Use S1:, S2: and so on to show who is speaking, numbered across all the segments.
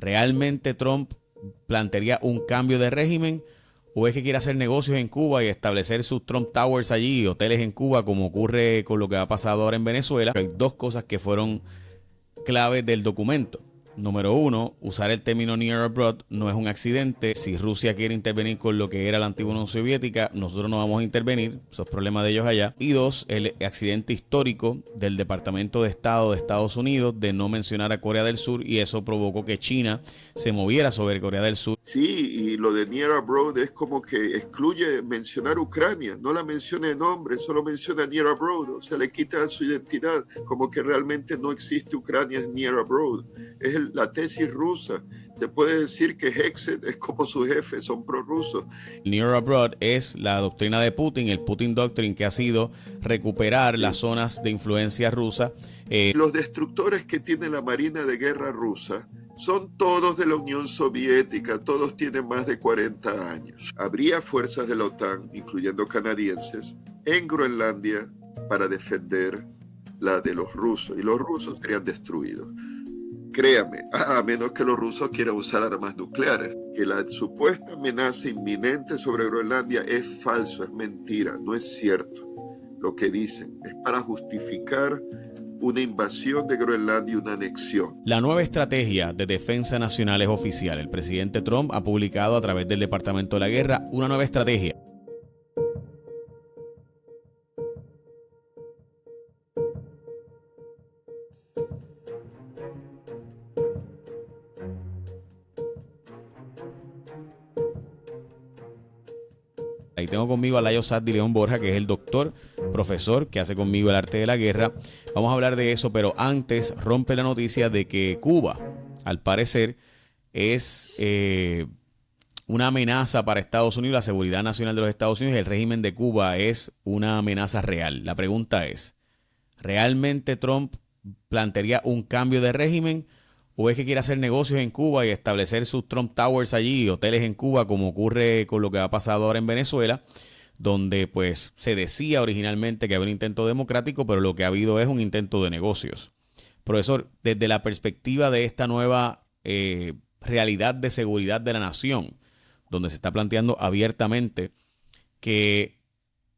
S1: ¿Realmente Trump plantearía un cambio de régimen o es que quiere hacer negocios en Cuba y establecer sus Trump Towers allí, hoteles en Cuba, como ocurre con lo que ha pasado ahora en Venezuela? Hay dos cosas que fueron claves del documento. Número uno, usar el término near abroad no es un accidente. Si Rusia quiere intervenir con lo que era la antigua Unión Soviética, nosotros no vamos a intervenir. Eso es problema de ellos allá. Y dos, el accidente histórico del Departamento de Estado de Estados Unidos de no mencionar a Corea del Sur, y eso provocó que China se moviera sobre Corea del Sur.
S2: Sí, y lo de near abroad es como que excluye mencionar Ucrania, no la menciona en nombre, solo menciona near abroad, o sea, le quita su identidad, como que realmente no existe Ucrania es near abroad. Es la tesis rusa. Se puede decir que Hexet es como su jefe, son prorrusos.
S1: Near abroad es la doctrina de Putin, el Putin Doctrine, que ha sido recuperar las zonas de influencia rusa.
S2: Los destructores que tiene la Marina de Guerra rusa son todos de la Unión Soviética, todos tienen más de 40 años. Habría fuerzas de la OTAN, incluyendo canadienses, en Groenlandia para defender la de los rusos, y los rusos serían destruidos. Créame, a menos que los rusos quieran usar armas nucleares, que la supuesta amenaza inminente sobre Groenlandia es falso, es mentira, no es cierto. Lo que dicen es para justificar una invasión de Groenlandia y una anexión.
S1: La nueva estrategia de defensa nacional es oficial. El presidente Trump ha publicado a través del Departamento de la Guerra una nueva estrategia. Ahí tengo conmigo a Layo Saddi León Borja, que es el doctor, profesor, que hace conmigo el arte de la guerra. Vamos a hablar de eso, pero antes rompe la noticia de que Cuba, al parecer, es una amenaza para Estados Unidos, la seguridad nacional de los Estados Unidos. El régimen de Cuba es una amenaza real. La pregunta es, ¿realmente Trump plantearía un cambio de régimen o es que quiere hacer negocios en Cuba y establecer sus Trump Towers allí, hoteles en Cuba, como ocurre con lo que ha pasado ahora en Venezuela, donde pues se decía originalmente que había un intento democrático, pero lo que ha habido es un intento de negocios? Profesor, desde la perspectiva de esta nueva realidad de seguridad de la nación, donde se está planteando abiertamente que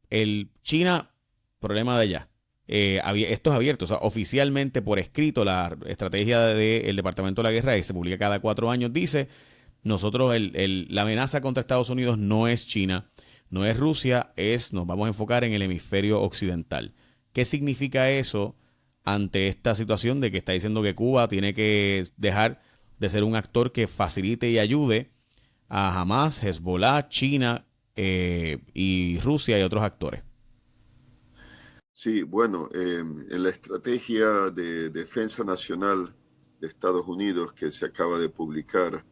S1: el China, problema de allá, esto es abierto, o sea, oficialmente por escrito, la estrategia del Departamento de la Guerra, que se publica cada 4 años, dice: nosotros, la amenaza contra Estados Unidos no es China, no es Rusia, nos vamos a enfocar en el hemisferio occidental. ¿Qué significa eso ante esta situación de que está diciendo que Cuba tiene que dejar de ser un actor que facilite y ayude a Hamas, Hezbollah, China y Rusia y otros actores?
S2: Sí, bueno, en la estrategia de defensa nacional de Estados Unidos que se acaba de publicar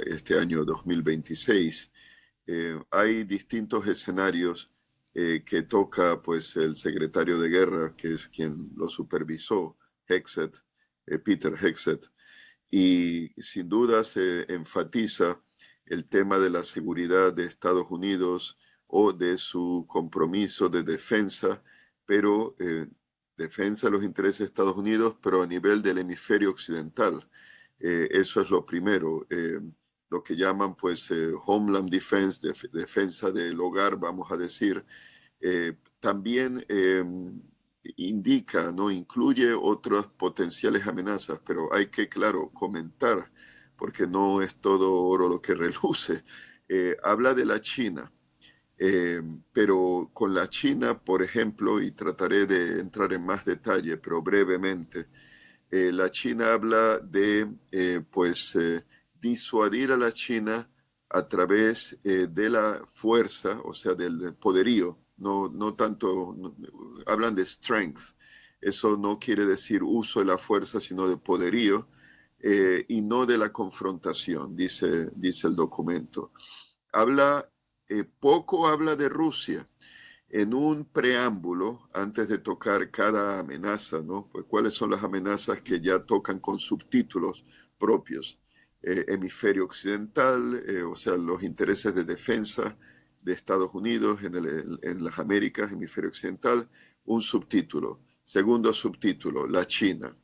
S2: este año 2026, hay distintos escenarios que toca pues el secretario de guerra, que es quien lo supervisó, Hexet, Peter Hexet, y sin duda se enfatiza el tema de la seguridad de Estados Unidos o de su compromiso de defensa, pero defensa de los intereses de Estados Unidos, pero a nivel del hemisferio occidental. Eso es lo primero. Lo que llaman pues Homeland Defense, defensa del hogar, vamos a decir. También indica, ¿no? Incluye otras potenciales amenazas, pero hay que, claro, comentar, porque no es todo oro lo que reluce. Habla de la China. Pero con la China, por ejemplo, y trataré de entrar en más detalle, pero brevemente, la China habla de disuadir a la China a través de la fuerza, o sea, del poderío. No tanto, hablan de strength. Eso no quiere decir uso de la fuerza, sino de poderío, y no de la confrontación, dice el documento. Poco habla de Rusia. En un preámbulo, antes de tocar cada amenaza, ¿no? Pues cuáles son las amenazas que ya tocan con subtítulos propios. Hemisferio occidental, o sea, los intereses de defensa de Estados Unidos en las Américas, hemisferio occidental, un subtítulo. Segundo subtítulo, la China.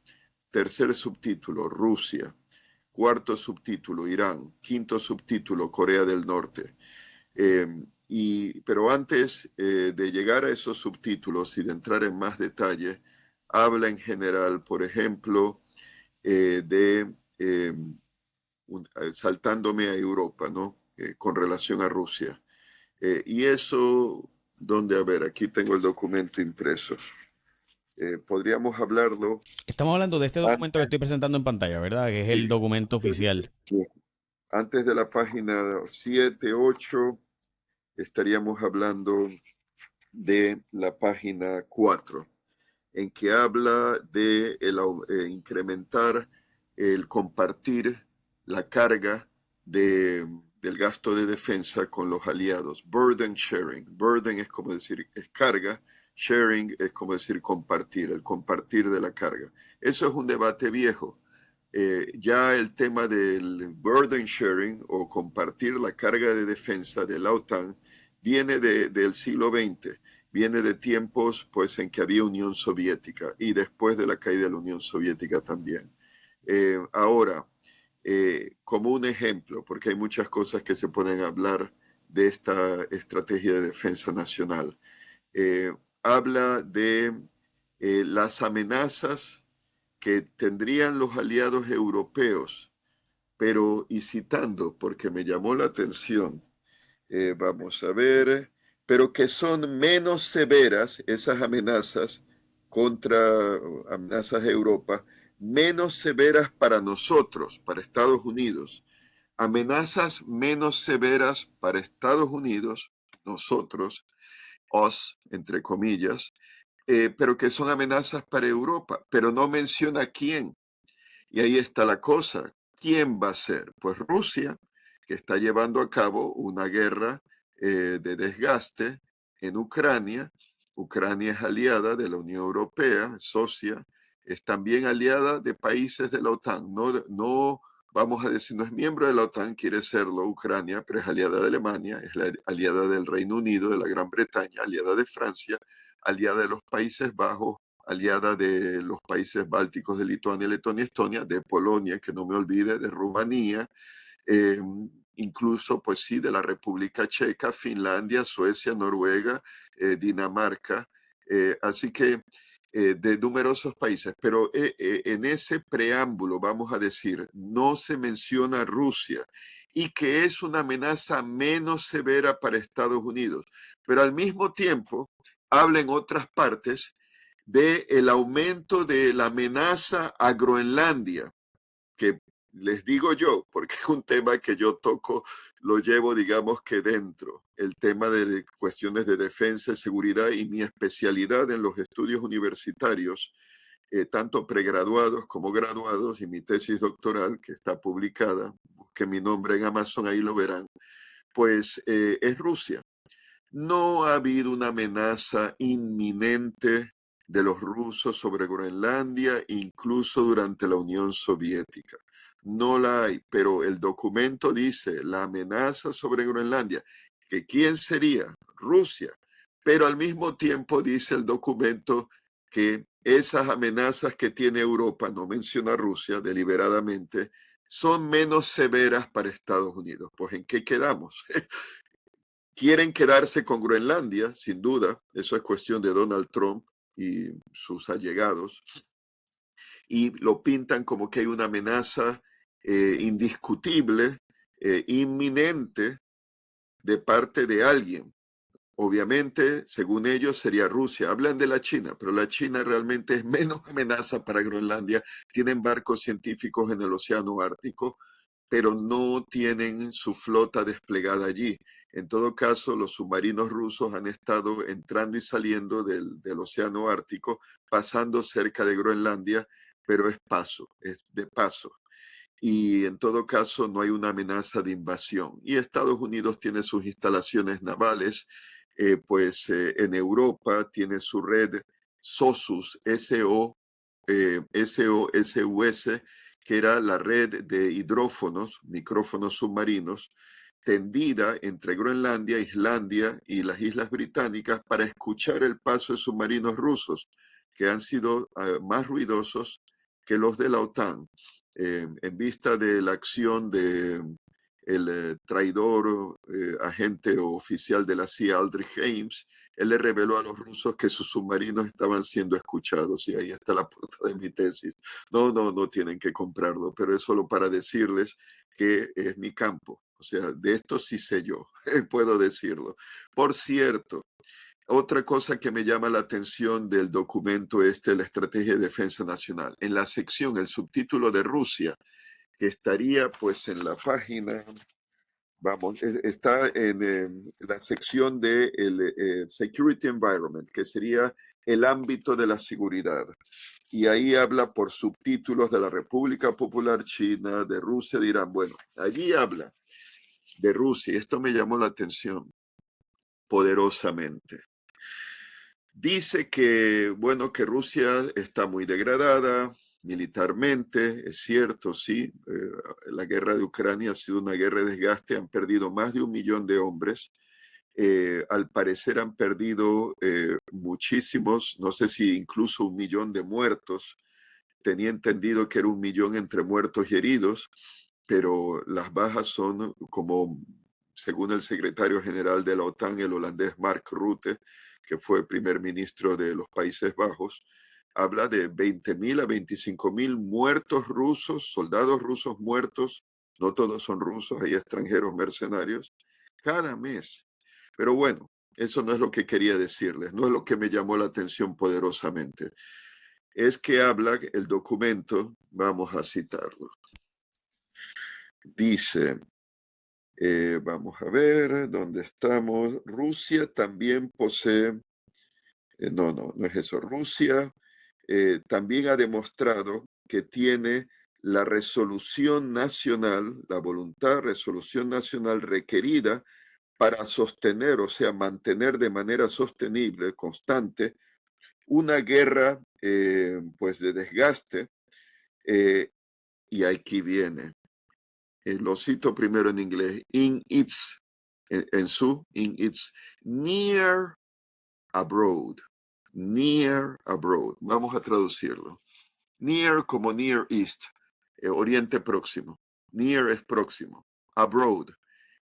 S2: Tercer subtítulo, Rusia. cuarto subtítulo, Irán, quinto subtítulo, Corea del Norte. Pero antes de llegar a esos subtítulos y de entrar en más detalle, habla en general, por ejemplo, saltándome a Europa, ¿no? Con relación a Rusia. Y eso, donde, a ver, aquí tengo el documento impreso. Podríamos hablarlo.
S1: Estamos hablando de este documento que estoy presentando en pantalla, ¿verdad? Que es el documento oficial.
S2: Antes de la página 7, 8, estaríamos hablando de la página 4, en que habla de incrementar el compartir la carga del gasto de defensa con los aliados. Burden sharing. Burden es como decir es carga, sharing es como decir compartir, el compartir de la carga. Eso es un debate viejo. Ya el tema del burden sharing o compartir la carga de defensa de la OTAN viene del siglo XX, viene de tiempos pues en que había Unión Soviética y después de la caída de la Unión Soviética también. Ahora, como un ejemplo, porque hay muchas cosas que se pueden hablar de esta estrategia de defensa nacional, habla de las amenazas que tendrían los aliados europeos, pero, y citando, porque me llamó la atención, vamos a ver, pero que son menos severas esas amenazas contra amenazas de Europa, menos severas para nosotros, para Estados Unidos, amenazas menos severas para Estados Unidos, nosotros, us, entre comillas, pero que son amenazas para Europa, pero no menciona quién. Y ahí está la cosa. ¿Quién va a ser? Pues Rusia, que está llevando a cabo una guerra de desgaste en Ucrania. Ucrania es aliada de la Unión Europea, socia, es también aliada de países de la OTAN. No vamos a decir, no es miembro de la OTAN, quiere serlo Ucrania, pero es aliada de Alemania, es la aliada del Reino Unido, de la Gran Bretaña, aliada de Francia, aliada de los Países Bajos, aliada de los países bálticos de Lituania, Letonia, Estonia, de Polonia, que no me olvide, de Rumanía, incluso, pues sí, de la República Checa, Finlandia, Suecia, Noruega, Dinamarca, así que de numerosos países. Pero en ese preámbulo, vamos a decir, no se menciona Rusia y que es una amenaza menos severa para Estados Unidos, pero al mismo tiempo habla en otras partes del aumento de la amenaza a Groenlandia, que les digo yo, porque es un tema que yo toco, lo llevo, digamos que dentro, el tema de cuestiones de defensa y seguridad y mi especialidad en los estudios universitarios, tanto pregraduados como graduados, y mi tesis doctoral, que está publicada, busquen mi nombre en Amazon, ahí lo verán, pues es Rusia. No ha habido una amenaza inminente de los rusos sobre Groenlandia, incluso durante la Unión Soviética. No la hay, pero el documento dice la amenaza sobre Groenlandia, que ¿quién sería? Rusia. Pero al mismo tiempo dice el documento que esas amenazas que tiene Europa, no menciona Rusia deliberadamente, son menos severas para Estados Unidos. Pues ¿en qué quedamos? Quieren quedarse con Groenlandia, sin duda, eso es cuestión de Donald Trump y sus allegados, y lo pintan como que hay una amenaza indiscutible, inminente de parte de alguien. Obviamente, según ellos, sería Rusia. Hablan de la China, pero la China realmente es menos amenaza para Groenlandia. Tienen barcos científicos en el Océano Ártico, pero no tienen su flota desplegada allí. En todo caso, los submarinos rusos han estado entrando y saliendo del Océano Ártico, pasando cerca de Groenlandia, pero es de paso. Y en todo caso no hay una amenaza de invasión. Y Estados Unidos tiene sus instalaciones navales, en Europa tiene su red SOSUS, SOSUS, que era la red de hidrófonos, micrófonos submarinos, tendida entre Groenlandia, Islandia y las Islas Británicas para escuchar el paso de submarinos rusos, que han sido más ruidosos que los de la OTAN. en vista de la acción de el traidor agente oficial de la CIA, Aldrich Ames, él le reveló a los rusos que sus submarinos estaban siendo escuchados, y ahí está la punta de mi tesis. No tienen que comprarlo, pero es solo para decirles que es mi campo. O sea, de esto sí sé yo, puedo decirlo. Por cierto, otra cosa que me llama la atención del documento la Estrategia de Defensa Nacional. En la sección, el subtítulo de Rusia, que estaría pues en la página, vamos, está en la sección de Security Environment, que sería el ámbito de la seguridad. Y ahí habla por subtítulos de la República Popular China, de Rusia, de Irán. Bueno, allí habla de Rusia, y esto me llamó la atención poderosamente. Dice que, bueno, que Rusia está muy degradada militarmente, es cierto, sí. La guerra de Ucrania ha sido una guerra de desgaste, han perdido más de 1 millón de hombres. Al parecer han perdido muchísimos, no sé si incluso 1 millón de muertos. Tenía entendido que era 1 millón entre muertos y heridos, pero las bajas son como, según el secretario general de la OTAN, el holandés Mark Rutte, que fue primer ministro de los Países Bajos, habla de 20.000 a 25.000 muertos rusos, soldados rusos muertos, no todos son rusos, hay extranjeros mercenarios, cada mes. Pero bueno, eso no es lo que quería decirles, no es lo que me llamó la atención poderosamente. Es que habla el documento, vamos a citarlo. Dice, vamos a ver dónde estamos. Rusia también posee, no es eso. Rusia también ha demostrado que tiene la resolución nacional, la resolución nacional requerida para sostener, o sea, mantener de manera sostenible, constante, una guerra pues de desgaste. Y aquí viene, lo cito primero en inglés, in its near abroad, vamos a traducirlo. Near como Near East, Oriente Próximo. Near es próximo. Abroad,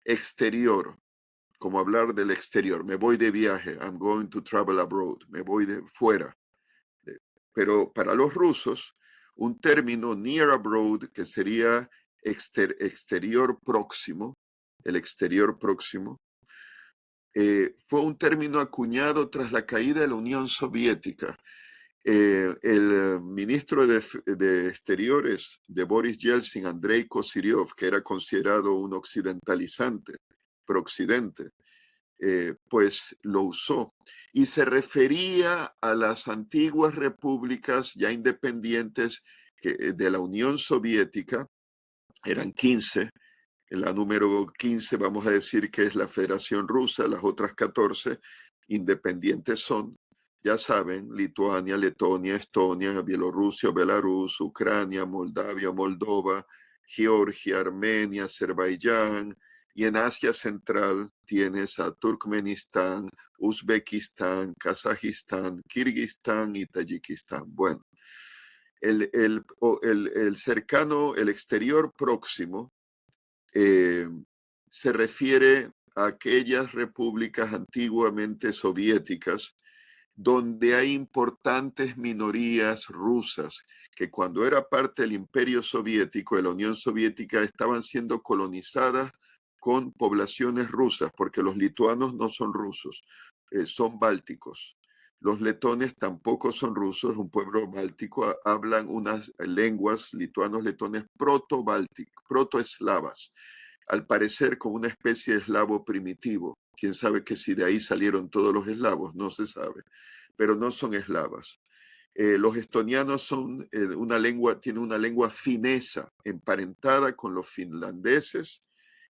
S2: exterior, como hablar del exterior. Me voy de viaje, I'm going to travel abroad, me voy de fuera. Pero para los rusos, un término near abroad, que sería exterior próximo, el exterior próximo, fue un término acuñado tras la caída de la Unión Soviética. El ministro de Exteriores de Boris Yeltsin, Andrei Kosyriov, que era considerado un occidentalizante, pro-occidente, pues lo usó y se refería a las antiguas repúblicas ya independientes de la Unión Soviética. Eran 15, la número 15 vamos a decir que es la Federación Rusa, las otras 14 independientes son, ya saben, Lituania, Letonia, Estonia, Bielorrusia, Belarus, Ucrania, Moldavia, Moldova, Georgia, Armenia, Azerbaiyán. Y en Asia Central tienes a Turkmenistán, Uzbekistán, Kazajistán, Kirguistán y Tayikistán. Bueno, el cercano, el exterior próximo, se refiere a aquellas repúblicas antiguamente soviéticas donde hay importantes minorías rusas que, cuando era parte del Imperio Soviético, de la Unión Soviética, estaban siendo colonizadas con poblaciones rusas, porque los lituanos no son rusos, son bálticos. Los letones tampoco son rusos, un pueblo báltico, hablan unas lenguas, lituanos, letones, proto-eslavas, al parecer con una especie de eslavo primitivo. Quién sabe que si de ahí salieron todos los eslavos, no se sabe, pero no son eslavas. Los estonianos son tienen una lengua finesa, emparentada con los finlandeses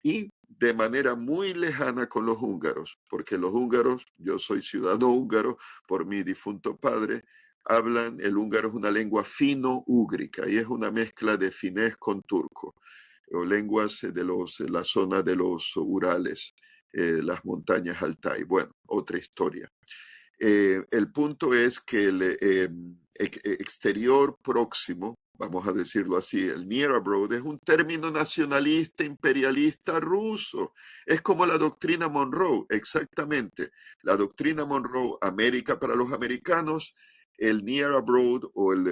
S2: y de manera muy lejana con los húngaros, porque los húngaros, yo soy ciudadano húngaro por mi difunto padre, el húngaro es una lengua fino-úgrica y es una mezcla de finés con turco, o lenguas de la zona de los Urales, las montañas Altai. Bueno, otra historia. El punto es que el exterior próximo vamos a decirlo así, el near abroad, es un término nacionalista, imperialista ruso. Es como la doctrina Monroe, exactamente. La doctrina Monroe, América para los americanos, el near abroad o el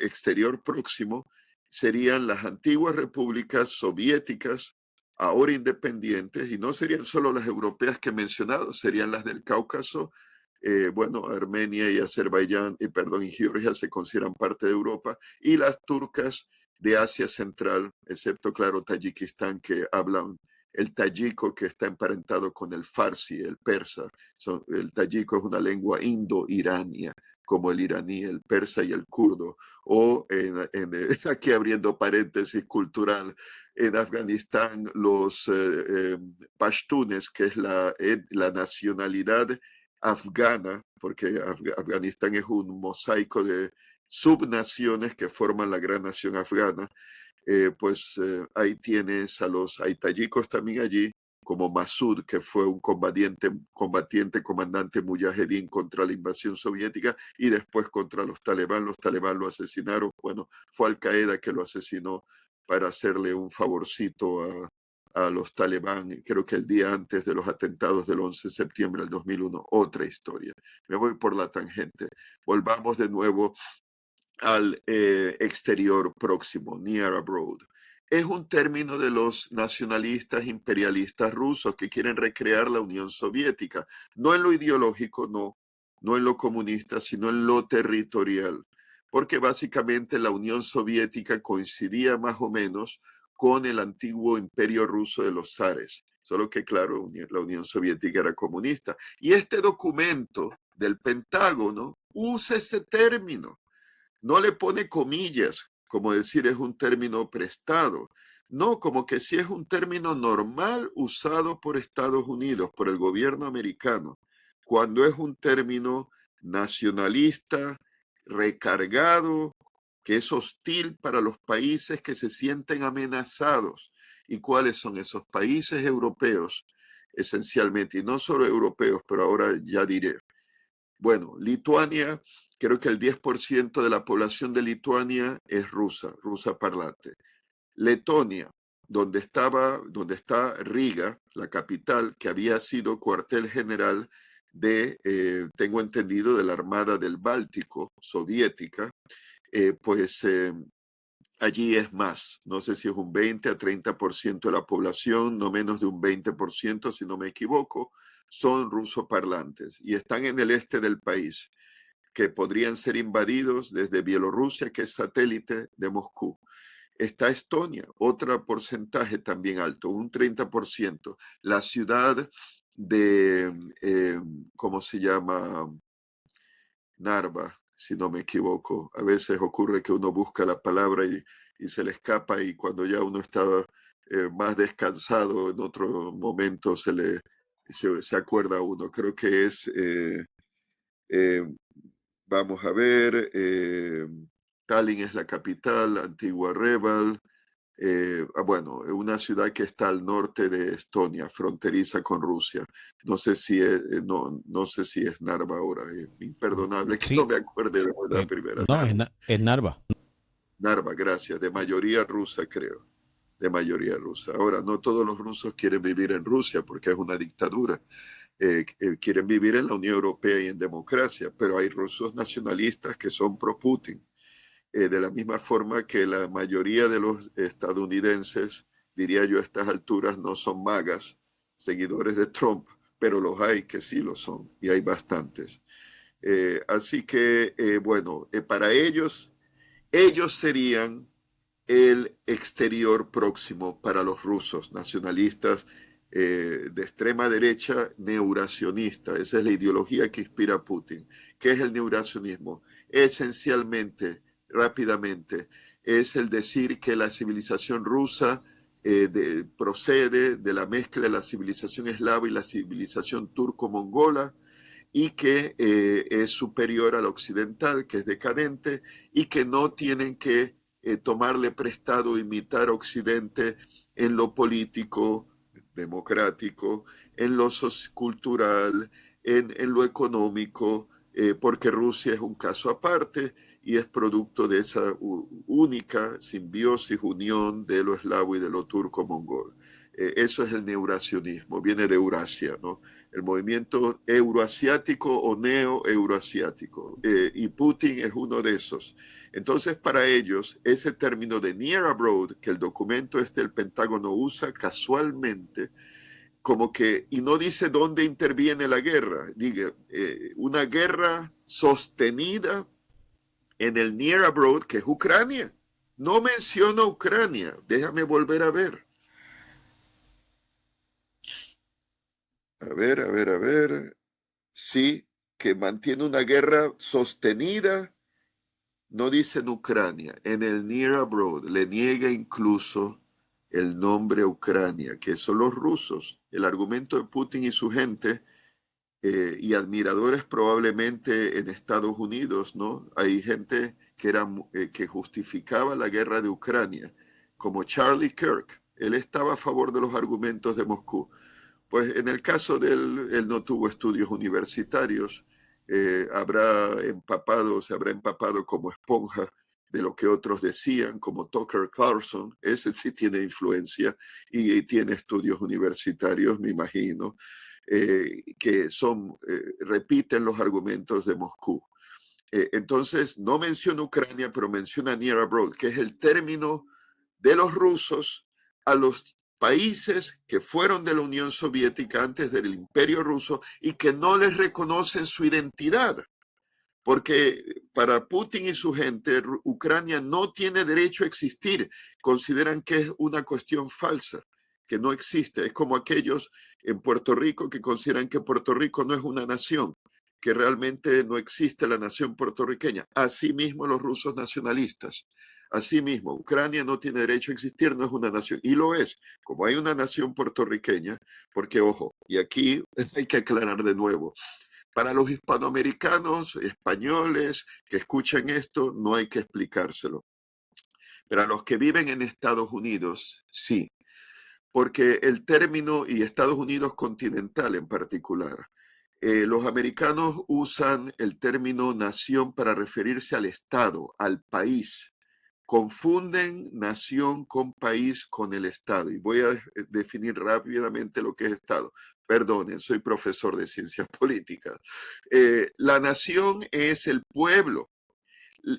S2: exterior próximo serían las antiguas repúblicas soviéticas, ahora independientes, y no serían solo las europeas que he mencionado, serían las del Cáucaso. Bueno, Armenia y Azerbaiyán, y Georgia se consideran parte de Europa, y las turcas de Asia Central, excepto, claro, Tayikistán, que hablan el tayiko, que está emparentado con el farsi, el persa. El tayiko es una lengua indo-irania, como el iraní, el persa y el kurdo. O aquí abriendo paréntesis cultural, en Afganistán los pashtunes, que es la nacionalidad afgana, porque Afganistán es un mosaico de subnaciones que forman la gran nación afgana. Ahí tienes hay tayikos también allí, como Masud, que fue un comandante mujahedín contra la invasión soviética y después contra los talibán. Los talibán lo asesinaron. Bueno, fue Al Qaeda que lo asesinó para hacerle un favorcito a los talibán, creo que el día antes de los atentados del 11 de septiembre del 2001. Otra historia. Me voy por la tangente. Volvamos de nuevo al exterior próximo, near abroad. Es un término de los nacionalistas imperialistas rusos que quieren recrear la Unión Soviética, no en lo ideológico, no en lo comunista, sino en lo territorial, porque básicamente la Unión Soviética coincidía más o menos con el antiguo imperio ruso de los zares, solo que claro, la Unión Soviética era comunista. Y este documento del Pentágono usa ese término. No le pone comillas, como decir es un término prestado. No, como que sí es un término normal usado por Estados Unidos, por el gobierno americano, cuando es un término nacionalista, recargado, que es hostil para los países que se sienten amenazados. ¿Y cuáles son esos países europeos? Esencialmente, y no solo europeos, pero ahora ya diré. Bueno, Lituania, creo que el 10% de la población de Lituania es rusa parlante. Letonia, donde está Riga, la capital, que había sido cuartel general tengo entendido, de la Armada del Báltico soviética, allí es más, no sé si es un 20 a 30% de la población, no menos de un 20%, si no me equivoco, son rusoparlantes y están en el este del país, que podrían ser invadidos desde Bielorrusia, que es satélite de Moscú. Está Estonia, otro porcentaje también alto, un 30%. La ciudad ¿cómo se llama? Narva, si no me equivoco. A veces ocurre que uno busca la palabra y se le escapa, y cuando ya uno está más descansado, en otro momento se acuerda uno. Creo que eh, vamos a ver, Tallinn es la capital, Antigua Reval. Bueno, una ciudad que está al norte de Estonia, fronteriza con Rusia. No sé si es Narva ahora. Es imperdonable que no
S1: Sí,
S2: me acuerde de la primera.
S1: no, es Narva.
S2: Narva, gracias. De mayoría rusa, creo. De mayoría rusa. Ahora, no todos los rusos quieren vivir en Rusia porque es una dictadura. Quieren vivir en la Unión Europea y en democracia, pero hay rusos nacionalistas que son pro Putin. De la misma forma que la mayoría de los estadounidenses, diría yo a estas alturas, no son magas, seguidores de Trump, pero los hay que sí lo son, y hay bastantes. Así que, bueno, para ellos serían el exterior próximo para los rusos nacionalistas de extrema derecha neuracionista. Esa es la ideología que inspira a Putin. ¿Qué es el neuracionismo? Esencialmente, rápidamente, es el decir que la civilización rusa procede de la mezcla de la civilización eslava y la civilización turco-mongola, y que es superior al occidental, que es decadente, y que no tienen que tomarle prestado, imitar a Occidente en lo político, democrático, en lo sociocultural, en lo económico, porque Rusia es un caso aparte, y es producto de esa única simbiosis, unión de lo eslavo y de lo turco-mongol. Eso es el neuracionismo, viene de Eurasia, ¿no? El movimiento euroasiático o neo-euroasiático. Y Putin es uno de esos. Entonces, para ellos, ese término de near abroad, que el documento el Pentágono usa casualmente, como que, y no dice dónde interviene la guerra, diga, una guerra sostenida en el near abroad, que es Ucrania. No menciona Ucrania, déjame volver a ver. A ver. Sí, que mantiene una guerra sostenida, no dice en Ucrania, en el near abroad, le niega incluso el nombre a Ucrania, que son los rusos. El argumento de Putin y su gente y admiradores probablemente en Estados Unidos, ¿no? Hay gente que justificaba la guerra de Ucrania, como Charlie Kirk. Él estaba a favor de los argumentos de Moscú. Pues en el caso de él no tuvo estudios universitarios, se habrá empapado como esponja de lo que otros decían, como Tucker Carlson. Ese sí tiene influencia y tiene estudios universitarios, me imagino, que repiten los argumentos de Moscú. Entonces, no menciona Ucrania, pero menciona near abroad, que es el término de los rusos a los países que fueron de la Unión Soviética antes del Imperio Ruso y que no les reconocen su identidad. Porque para Putin y su gente, Ucrania no tiene derecho a existir. Consideran que es una cuestión falsa, que no existe. Es como aquellos en Puerto Rico que consideran que Puerto Rico no es una nación, que realmente no existe la nación puertorriqueña. Asimismo, los rusos nacionalistas. Asimismo, Ucrania no tiene derecho a existir, no es una nación. Y lo es, como hay una nación puertorriqueña, porque, ojo, y aquí hay que aclarar de nuevo, para los hispanoamericanos, españoles que escuchan esto, no hay que explicárselo. Pero a los que viven en Estados Unidos, sí. Porque el término, y Estados Unidos continental en particular, los americanos usan el término nación para referirse al Estado, al país. Confunden nación con país con el Estado. Y voy a definir rápidamente lo que es Estado. Perdonen, soy profesor de ciencias políticas. La nación es el pueblo,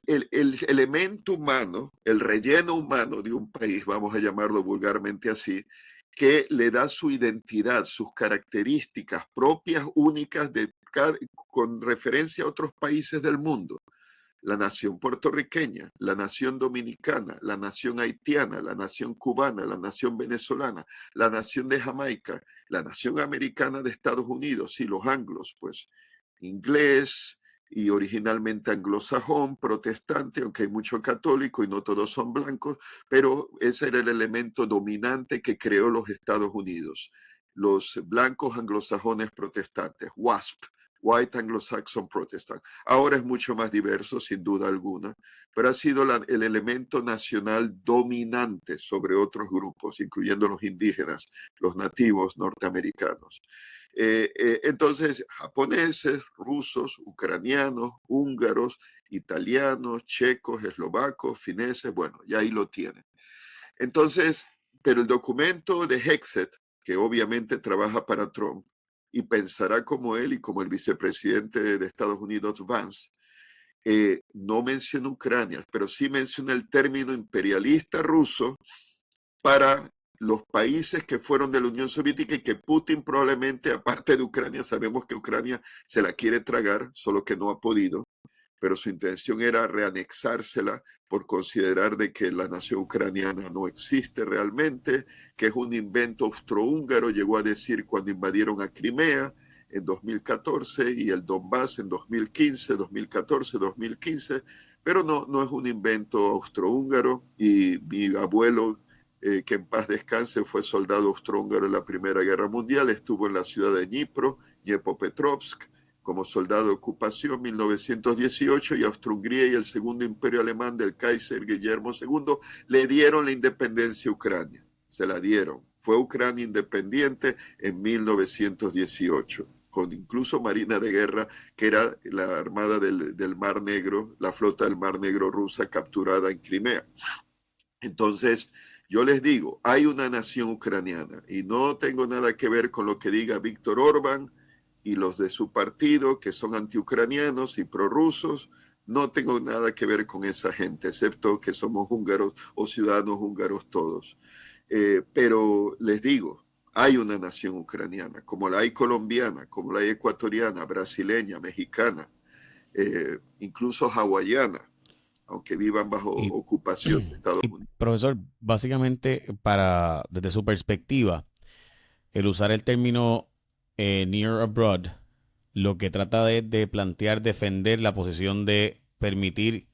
S2: el elemento humano, el relleno humano de un país, vamos a llamarlo vulgarmente así, que le da su identidad, sus características propias, únicas, con referencia a otros países del mundo. La nación puertorriqueña, la nación dominicana, la nación haitiana, la nación cubana, la nación venezolana, la nación de Jamaica, la nación americana de Estados Unidos y los anglos, pues inglés y originalmente anglosajón, protestante, aunque hay mucho católico y no todos son blancos, pero ese era el elemento dominante que creó los Estados Unidos. Los blancos anglosajones protestantes, WASP, White Anglo-Saxon Protestant. Ahora es mucho más diverso, sin duda alguna, pero ha sido el elemento nacional dominante sobre otros grupos, incluyendo los indígenas, los nativos norteamericanos. Entonces, japoneses, rusos, ucranianos, húngaros, italianos, checos, eslovacos, fineses, bueno, ya ahí lo tienen. Entonces, pero el documento de Hexet, que obviamente trabaja para Trump, y pensará como él y como el vicepresidente de Estados Unidos, Vance, no menciona Ucrania, pero sí menciona el término imperialista ruso para los países que fueron de la Unión Soviética y que Putin probablemente, aparte de Ucrania, sabemos que Ucrania se la quiere tragar, solo que no ha podido, pero su intención era reanexársela por considerar de que la nación ucraniana no existe realmente, que es un invento austrohúngaro, llegó a decir cuando invadieron a Crimea en 2014 y el Donbass en 2015, 2014, 2015, pero no es un invento austrohúngaro. Y mi abuelo, que en paz descanse, fue soldado austrohúngaro en la Primera Guerra Mundial, estuvo en la ciudad de Dnipropetrovsk, como soldado de ocupación 1918, y Austro-Hungría y el Segundo Imperio Alemán del Kaiser Guillermo II le dieron la independencia a Ucrania. Se la dieron. Fue Ucrania independiente en 1918. con incluso marina de guerra, que era la armada del Mar Negro, la flota del Mar Negro rusa capturada en Crimea. Entonces, yo les digo, hay una nación ucraniana y no tengo nada que ver con lo que diga Víctor Orbán y los de su partido, que son antiucranianos y prorrusos. No tengo nada que ver con esa gente, excepto que somos húngaros o ciudadanos húngaros todos. Pero les digo, hay una nación ucraniana, como la hay colombiana, como la hay ecuatoriana, brasileña, mexicana, incluso hawaiana, aunque vivan bajo
S1: Y,
S2: ocupación de Estados
S1: y,
S2: Unidos.
S1: profesor, básicamente, desde su perspectiva, el usar el término near abroad, lo que trata de plantear, defender la posición de permitir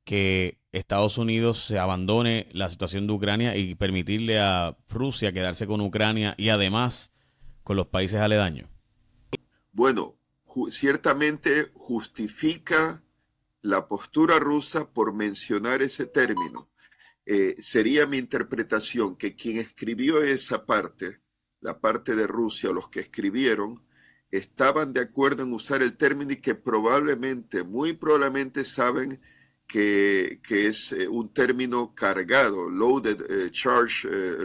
S1: que Estados Unidos se abandone la situación de Ucrania y permitirle a Rusia quedarse con Ucrania y además con los países aledaños.
S2: Bueno, ciertamente justifica la postura rusa por mencionar ese término. Sería mi interpretación que quien escribió esa parte, la parte de Rusia, o los que escribieron, estaban de acuerdo en usar el término y que probablemente, muy probablemente saben que es un término cargado, loaded,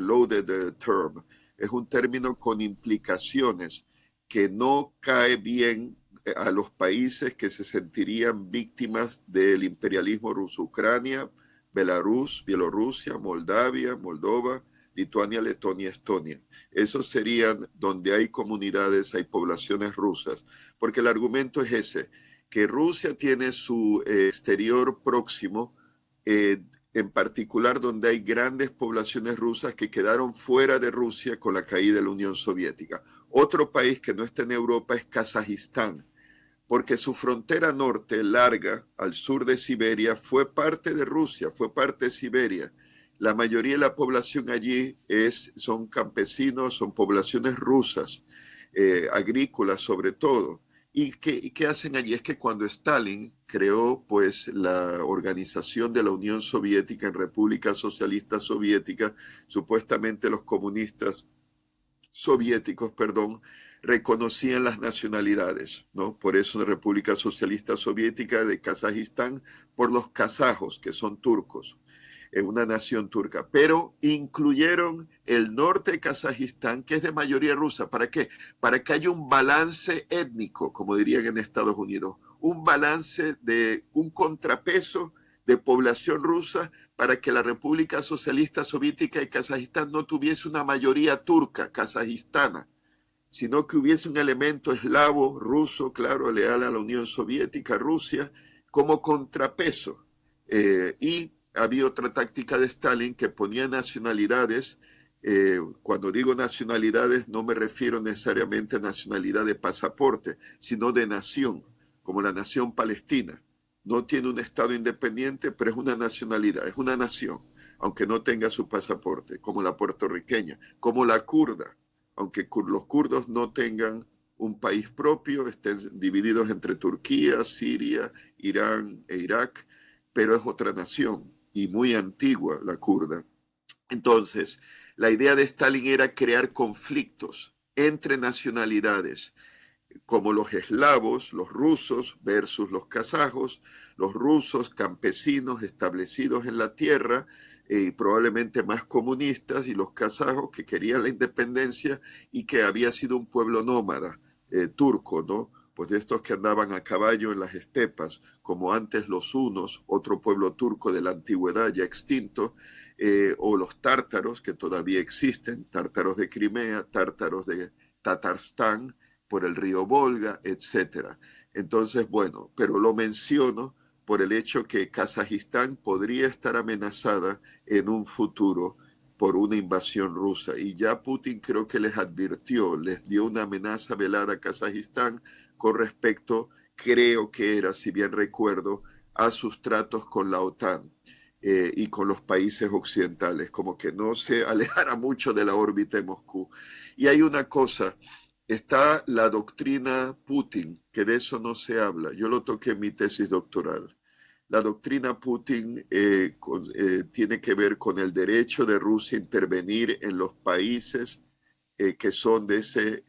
S2: loaded term. Es un término con implicaciones que no cae bien a los países que se sentirían víctimas del imperialismo ruso. Ucrania, Belarus, Bielorrusia, Moldavia, Moldova, Lituania, Letonia, Estonia. Esos serían donde hay comunidades, hay poblaciones rusas, porque el argumento es ese, que Rusia tiene su exterior próximo, en particular donde hay grandes poblaciones rusas que quedaron fuera de Rusia con la caída de la Unión Soviética. Otro país que no está en Europa es Kazajistán, porque su frontera norte, larga, al sur de Siberia, fue parte de Rusia, fue parte de Siberia. La mayoría de la población allí son campesinos, son poblaciones rusas, agrícolas sobre todo. ¿Y qué hacen allí? Es que cuando Stalin creó pues la organización de la Unión Soviética en República Socialista Soviética, supuestamente los comunistas soviéticos, perdón, reconocían las nacionalidades, ¿no? Por eso la República Socialista Soviética de Kazajistán, por los kazajos, que son turcos, una nación turca, pero incluyeron el norte de Kazajistán, que es de mayoría rusa. ¿Para qué? Para que haya un balance étnico, como dirían en Estados Unidos, un balance de un contrapeso de población rusa para que la República Socialista Soviética de Kazajistán no tuviese una mayoría turca, kazajistana, sino que hubiese un elemento eslavo, ruso, claro, leal a la Unión Soviética, Rusia, como contrapeso. Y había otra táctica de Stalin que ponía nacionalidades. Cuando digo nacionalidades no me refiero necesariamente a nacionalidad de pasaporte, sino de nación, como la nación palestina. No tiene un estado independiente, pero es una nacionalidad, es una nación, aunque no tenga su pasaporte, como la puertorriqueña, como la kurda, aunque los kurdos no tengan un país propio, estén divididos entre Turquía, Siria, Irán e Irak, pero es otra nación y muy antigua la kurda. Entonces, la idea de Stalin era crear conflictos entre nacionalidades, como los eslavos, los rusos versus los kazajos, los rusos campesinos establecidos en la tierra, probablemente más comunistas, y los kazajos que querían la independencia y que había sido un pueblo nómada, turco, ¿no? Pues de estos que andaban a caballo en las estepas, como antes los hunos, otro pueblo turco de la antigüedad ya extinto, o los tártaros, que todavía existen, tártaros de Crimea, tártaros de Tatarstán, por el río Volga, etcétera. Entonces, bueno, pero lo menciono por el hecho que Kazajistán podría estar amenazada en un futuro por una invasión rusa. Y ya Putin creo que les advirtió, les dio una amenaza velada a Kazajistán con respecto, creo que era, si bien recuerdo, a sus tratos con la OTAN. Y con los países occidentales, como que no se alejara mucho de la órbita de Moscú. Y hay una cosa, está la doctrina Putin, que de eso no se habla. Yo lo toqué en mi tesis doctoral. La doctrina Putin tiene que ver con el derecho de Rusia a intervenir en los países que son de ese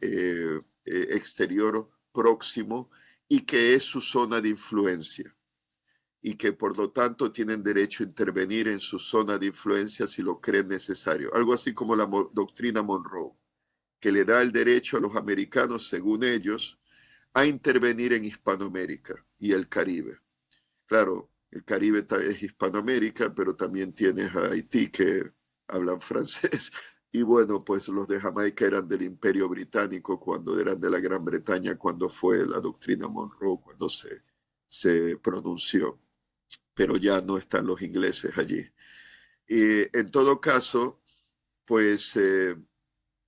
S2: exterior próximo y que es su zona de influencia y que por lo tanto tienen derecho a intervenir en su zona de influencia si lo creen necesario. Algo así como la doctrina Monroe, que le da el derecho a los americanos, según ellos, a intervenir en Hispanoamérica y el Caribe. Claro, el Caribe es Hispanoamérica, pero también tienes a Haití que hablan francés. Y bueno, pues los de Jamaica eran del Imperio Británico cuando eran de la Gran Bretaña, cuando fue la doctrina Monroe, cuando se pronunció. Pero ya no están los ingleses allí. Y en todo caso, pues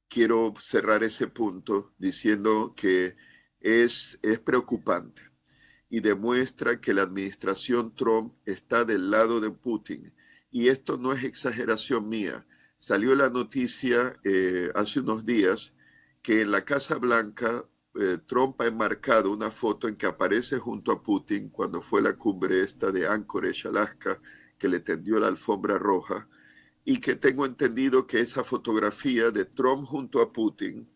S2: quiero cerrar ese punto diciendo que es preocupante y demuestra que la administración Trump está del lado de Putin. Y esto no es exageración mía. Salió la noticia hace unos días que en la Casa Blanca Trump ha enmarcado una foto en que aparece junto a Putin cuando fue la cumbre esta de Anchorage, Alaska, que le tendió la alfombra roja, y que tengo entendido que esa fotografía de Trump junto a Putin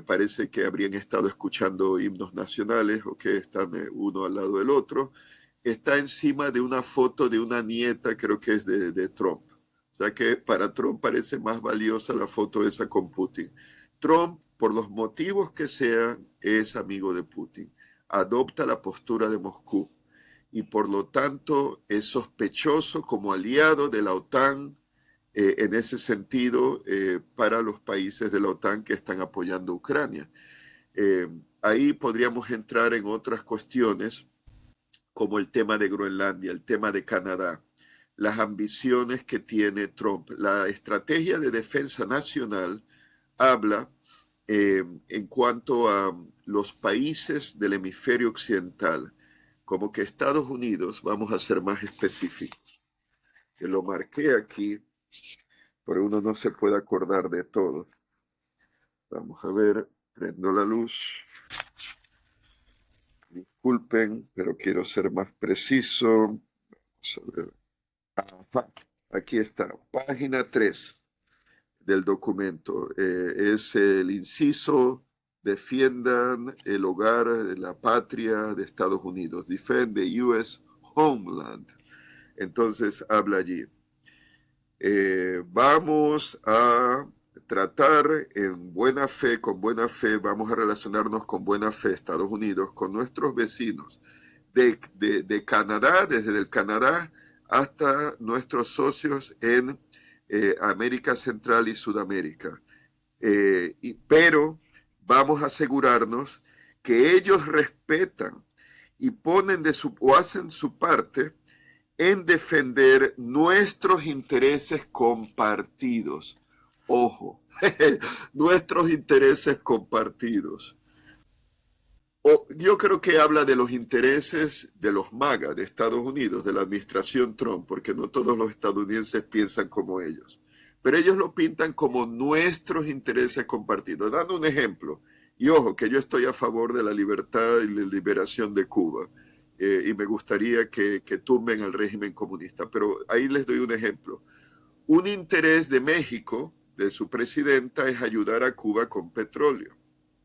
S2: parece que habrían estado escuchando himnos nacionales o que están uno al lado del otro, está encima de una foto de una nieta, creo que es de Trump. O sea que para Trump parece más valiosa la foto esa con Putin. Trump, por los motivos que sean, es amigo de Putin. Adopta la postura de Moscú y por lo tanto es sospechoso como aliado de la OTAN en ese sentido para los países de la OTAN que están apoyando a Ucrania. Ahí podríamos entrar en otras cuestiones como el tema de Groenlandia, el tema de Canadá, las ambiciones que tiene Trump. La estrategia de defensa nacional habla en cuanto a los países del hemisferio occidental, como que Estados Unidos, vamos a ser más específicos, que lo marqué aquí, pero uno no se puede acordar de todo. Vamos a ver, prendo la luz. Disculpen, pero quiero ser más preciso. Vamos a ver. Ajá, aquí está, página 3 del documento. Es el inciso: defiendan el hogar, la patria de Estados Unidos. Defend the U.S. homeland. Entonces habla allí. Vamos a tratar en buena fe, con buena fe, vamos a relacionarnos con buena fe, Estados Unidos, con nuestros vecinos de Canadá, desde el Canadá hasta nuestros socios en América Central y Sudamérica. Pero vamos a asegurarnos que ellos respetan y ponen o hacen su parte en defender nuestros intereses compartidos. Ojo, nuestros intereses compartidos. Yo creo que habla de los intereses de los MAGA de Estados Unidos, de la administración Trump, porque no todos los estadounidenses piensan como ellos. Pero ellos lo pintan como nuestros intereses compartidos. Dando un ejemplo, y ojo, que yo estoy a favor de la libertad y la liberación de Cuba. Y me gustaría que tumben al régimen comunista. Pero ahí les doy un ejemplo. Un interés de México, de su presidenta, es ayudar a Cuba con petróleo,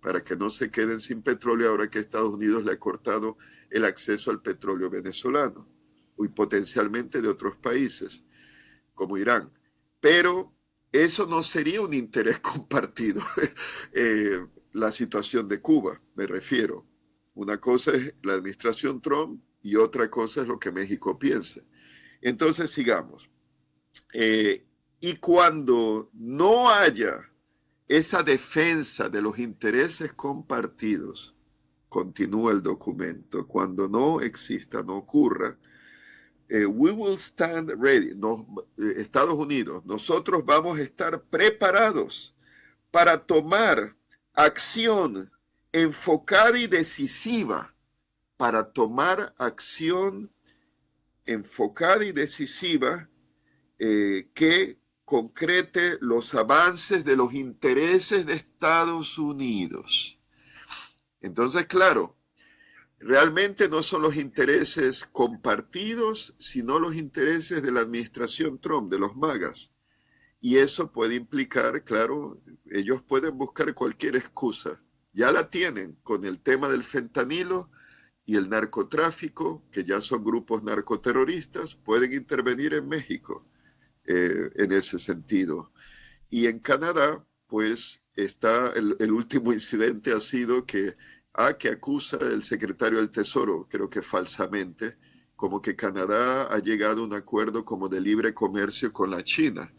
S2: para que no se queden sin petróleo ahora que Estados Unidos le ha cortado el acceso al petróleo venezolano y potencialmente de otros países, como Irán. Pero eso no sería un interés compartido. La situación de Cuba, me refiero. Una cosa es la administración Trump y otra cosa es lo que México piensa. Entonces, sigamos. Y cuando no haya esa defensa de los intereses compartidos, continúa el documento, cuando no exista, no ocurra, we will stand ready. Estados Unidos, nosotros vamos a estar preparados para tomar acción enfocada y decisiva, para tomar acción enfocada y decisiva que concrete los avances de los intereses de Estados Unidos. Entonces, claro, realmente no son los intereses compartidos, sino los intereses de la administración Trump, de los MAGAs. Y eso puede implicar, claro, ellos pueden buscar cualquier excusa, Ya la tienen con el tema del fentanilo y el narcotráfico, que ya son grupos narcoterroristas, pueden intervenir en México en ese sentido. Y en Canadá, pues está el último incidente ha sido que acusa el secretario del Tesoro, creo que falsamente, como que Canadá ha llegado a un acuerdo como de libre comercio con la China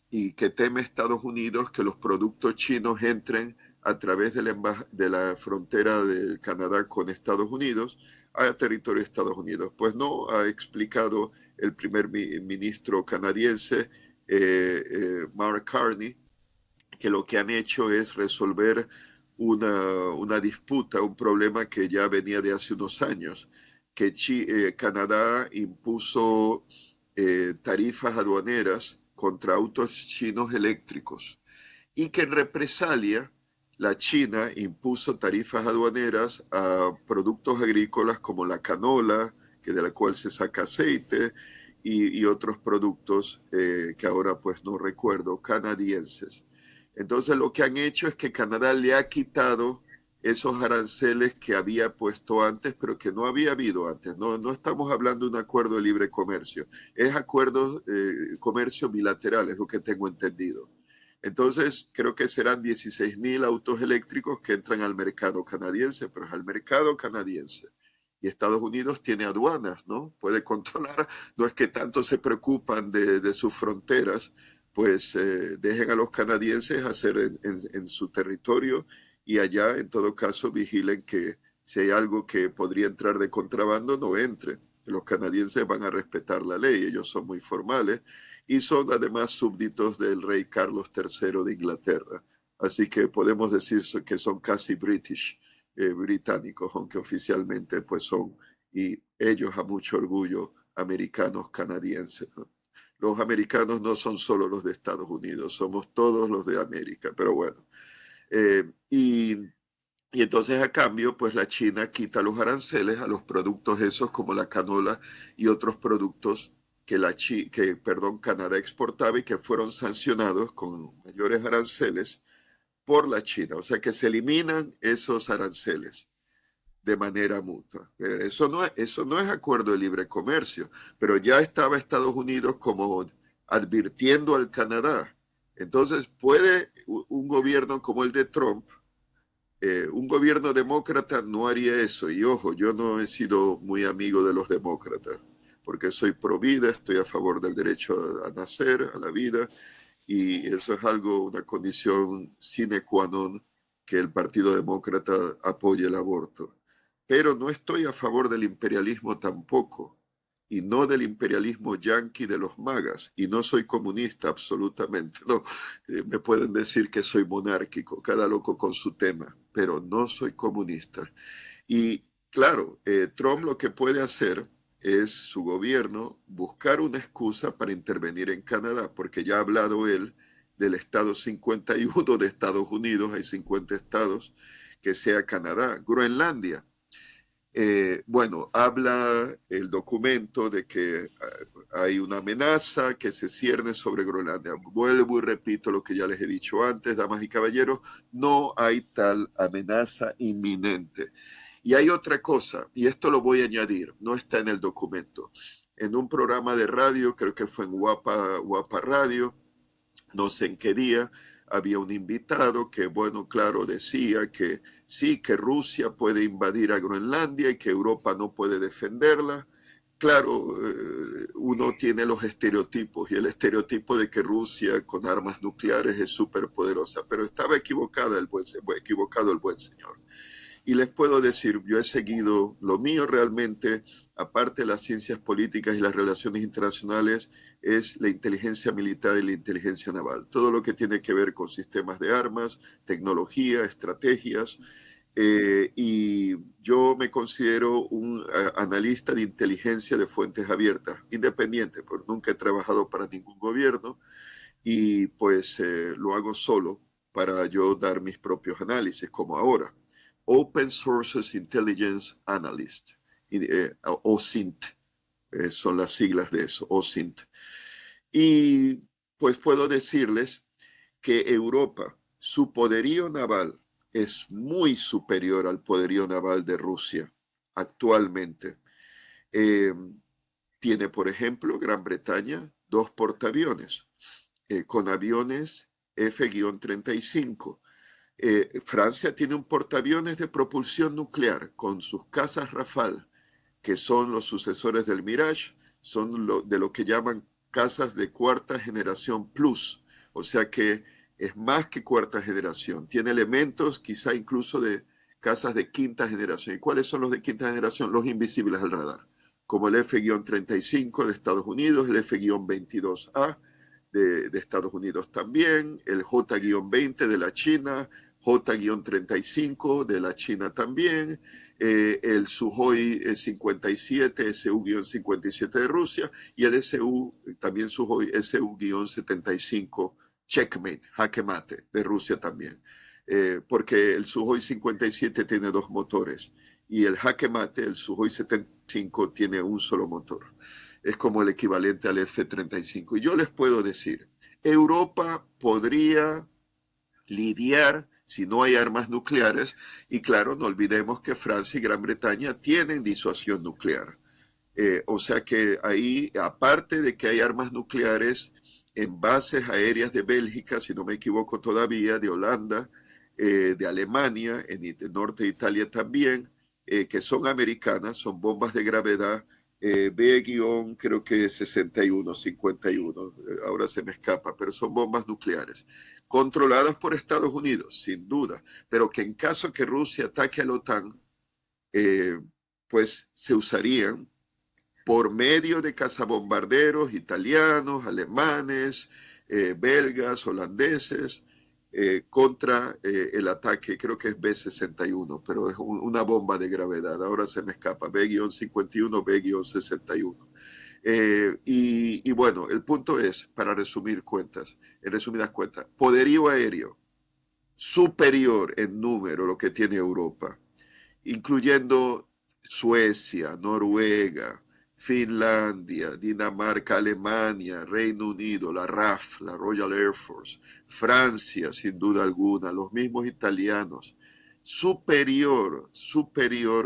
S2: y que teme Estados Unidos que los productos chinos entren a través de la frontera del Canadá con Estados Unidos a territorio de Estados Unidos. Pues no, ha explicado el primer ministro canadiense, Mark Carney, que lo que han hecho es resolver una disputa, un problema que ya venía de hace unos años, que Canadá impuso tarifas aduaneras contra autos chinos eléctricos y que en represalia la China impuso tarifas aduaneras a productos agrícolas como la canola, que de la cual se saca aceite, y otros productos que ahora pues no recuerdo, canadienses. Entonces lo que han hecho es que Canadá le ha quitado esos aranceles que había puesto antes, pero que no había habido antes. No, no estamos hablando de un acuerdo de libre comercio, es acuerdo comercio bilateral, es lo que tengo entendido. Entonces, creo que serán 16,000 autos eléctricos que entran al mercado canadiense, pero es al mercado canadiense. Y Estados Unidos tiene aduanas, ¿no? Puede controlar, no es que tanto se preocupan de sus fronteras, pues dejen a los canadienses hacer en su territorio y allá, en todo caso, vigilen que si hay algo que podría entrar de contrabando, no entre. Los canadienses van a respetar la ley, ellos son muy formales y son además súbditos del rey Carlos III de Inglaterra. Así que podemos decir que son casi británicos, aunque oficialmente pues son, y ellos a mucho orgullo, americanos canadienses, ¿no? Los americanos no son solo los de Estados Unidos, somos todos los de América, pero bueno. Eh, y, y entonces a cambio, pues la China quita los aranceles a los productos esos como la canola y otros productos que Canadá exportaba y que fueron sancionados con mayores aranceles por la China. O sea que se eliminan esos aranceles de manera mutua. Eso no es acuerdo de libre comercio, pero ya estaba Estados Unidos como advirtiendo al Canadá. Entonces, ¿puede un gobierno como el de Trump, un gobierno demócrata no haría eso? Y ojo, yo no he sido muy amigo de los demócratas, porque soy pro vida, estoy a favor del derecho a nacer, a la vida, y eso es algo, una condición sine qua non que el Partido Demócrata apoye el aborto. Pero no estoy a favor del imperialismo tampoco, y no del imperialismo yanqui de los magas, y no soy comunista absolutamente, no. Me pueden decir que soy monárquico, cada loco con su tema, pero no soy comunista. Y claro, Trump lo que puede hacer es su gobierno buscar una excusa para intervenir en Canadá, porque ya ha hablado él del estado 51 de Estados Unidos, hay 50 estados, que sea Canadá. Groenlandia, bueno, habla el documento de que hay una amenaza que se cierne sobre Groenlandia. Vuelvo y repito lo que ya les he dicho antes, damas y caballeros, no hay tal amenaza inminente. Y hay otra cosa, y esto lo voy a añadir, no está en el documento. En un programa de radio, creo que fue en Guapa Radio, no sé en qué día, había un invitado que, bueno, claro, decía que sí, que Rusia puede invadir a Groenlandia y que Europa no puede defenderla. Claro, uno tiene los estereotipos y el estereotipo de que Rusia con armas nucleares es súper poderosa, pero estaba equivocado el buen señor. Y les puedo decir, yo he seguido lo mío realmente, aparte de las ciencias políticas y las relaciones internacionales, es la inteligencia militar y la inteligencia naval. Todo lo que tiene que ver con sistemas de armas, tecnología, estrategias. Y yo me considero un analista de inteligencia de fuentes abiertas, independiente, porque nunca he trabajado para ningún gobierno y pues lo hago solo para yo dar mis propios análisis, como ahora. Open Sources Intelligence Analyst, OSINT, son las siglas de eso, OSINT. Y pues puedo decirles que Europa, su poderío naval es muy superior al poderío naval de Rusia actualmente. Tiene, por ejemplo, Gran Bretaña 2 portaaviones con aviones F-35. Francia tiene un portaaviones de propulsión nuclear con sus cazas Rafale, que son los sucesores del Mirage, son de lo que llaman cazas de cuarta generación plus, o sea que es más que cuarta generación, tiene elementos quizá incluso de cazas de quinta generación. ¿Y cuáles son los de quinta generación? Los invisibles al radar, como el F-35 de Estados Unidos, el F-22A de Estados Unidos también, el J-20 de la China, J-35 de la China también, el Sukhoi 57, Su-57 de Rusia, y el Su, también Sukhoi Su-75 Checkmate, jaque mate, de Rusia también. Porque el Sukhoi 57 tiene 2 motores y el jaque mate, el Sukhoi 75, tiene un solo motor. Es como el equivalente al F-35. Y yo les puedo decir, Europa podría lidiar si no hay armas nucleares, y claro, no olvidemos que Francia y Gran Bretaña tienen disuasión nuclear. O sea que ahí, aparte de que hay armas nucleares en bases aéreas de Bélgica, si no me equivoco todavía, de Holanda, de Alemania, en el norte de Italia también, que son americanas, son bombas de gravedad B- creo que 61, 51, ahora se me escapa, pero son bombas nucleares, controladas por Estados Unidos, sin duda, pero que en caso que Rusia ataque a la OTAN, eh, pues se usarían por medio de cazabombarderos italianos, alemanes, belgas, holandeses, contra el ataque, creo que es B-61, pero es una bomba de gravedad, ahora se me escapa, B-51, B-61. Y bueno, el punto es, para resumir cuentas, en resumidas cuentas, poderío aéreo superior en número lo que tiene Europa, incluyendo Suecia, Noruega, Finlandia, Dinamarca, Alemania, Reino Unido, la RAF, la Royal Air Force, Francia, sin duda alguna, los mismos italianos, superior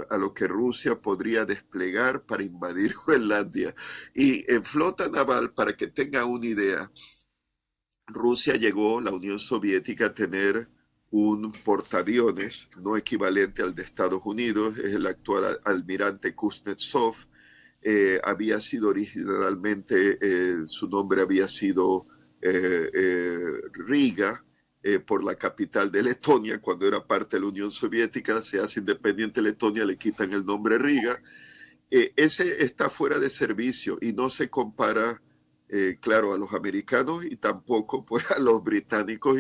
S2: a lo que Rusia podría desplegar para invadir Groenlandia. Y en flota naval, para que tenga una idea, Rusia llegó, la Unión Soviética, a tener un portaaviones no equivalente al de Estados Unidos, es el actual almirante Kuznetsov. Había sido originalmente, su nombre había sido Riga, por la capital de Letonia. Cuando era parte de la Unión Soviética, se hace independiente Letonia, le quitan el nombre Riga. Ese está fuera de servicio y no se compara, claro, a los americanos y tampoco pues a los británicos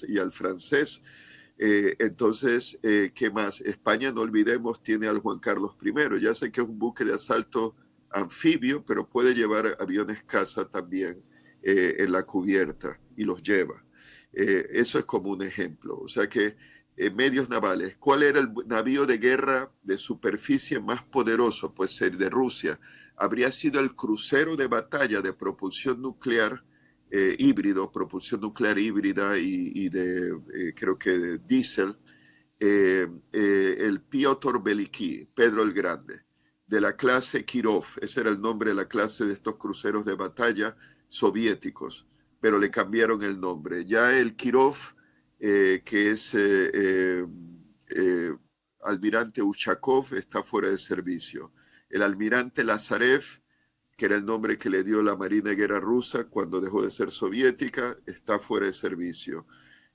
S2: y al francés. Entonces, ¿qué más? España, no olvidemos, tiene al Juan Carlos I. Ya sé que es un buque de asalto anfibio, pero puede llevar aviones caza también en la cubierta y los lleva. Eso es como un ejemplo. O sea que medios navales. ¿Cuál era el navío de guerra de superficie más poderoso? Pues el de Rusia. Habría sido el crucero de batalla de propulsión nuclear híbrido, propulsión nuclear híbrida y de, creo que de diésel, el Piotr Veliki, Pedro el Grande, de la clase Kirov. Ese era el nombre de la clase de estos cruceros de batalla soviéticos, pero le cambiaron el nombre. Ya el Kirov, que es almirante Ushakov, está fuera de servicio. El almirante Lazarev, que era el nombre que le dio la Marina de Guerra rusa cuando dejó de ser soviética, está fuera de servicio.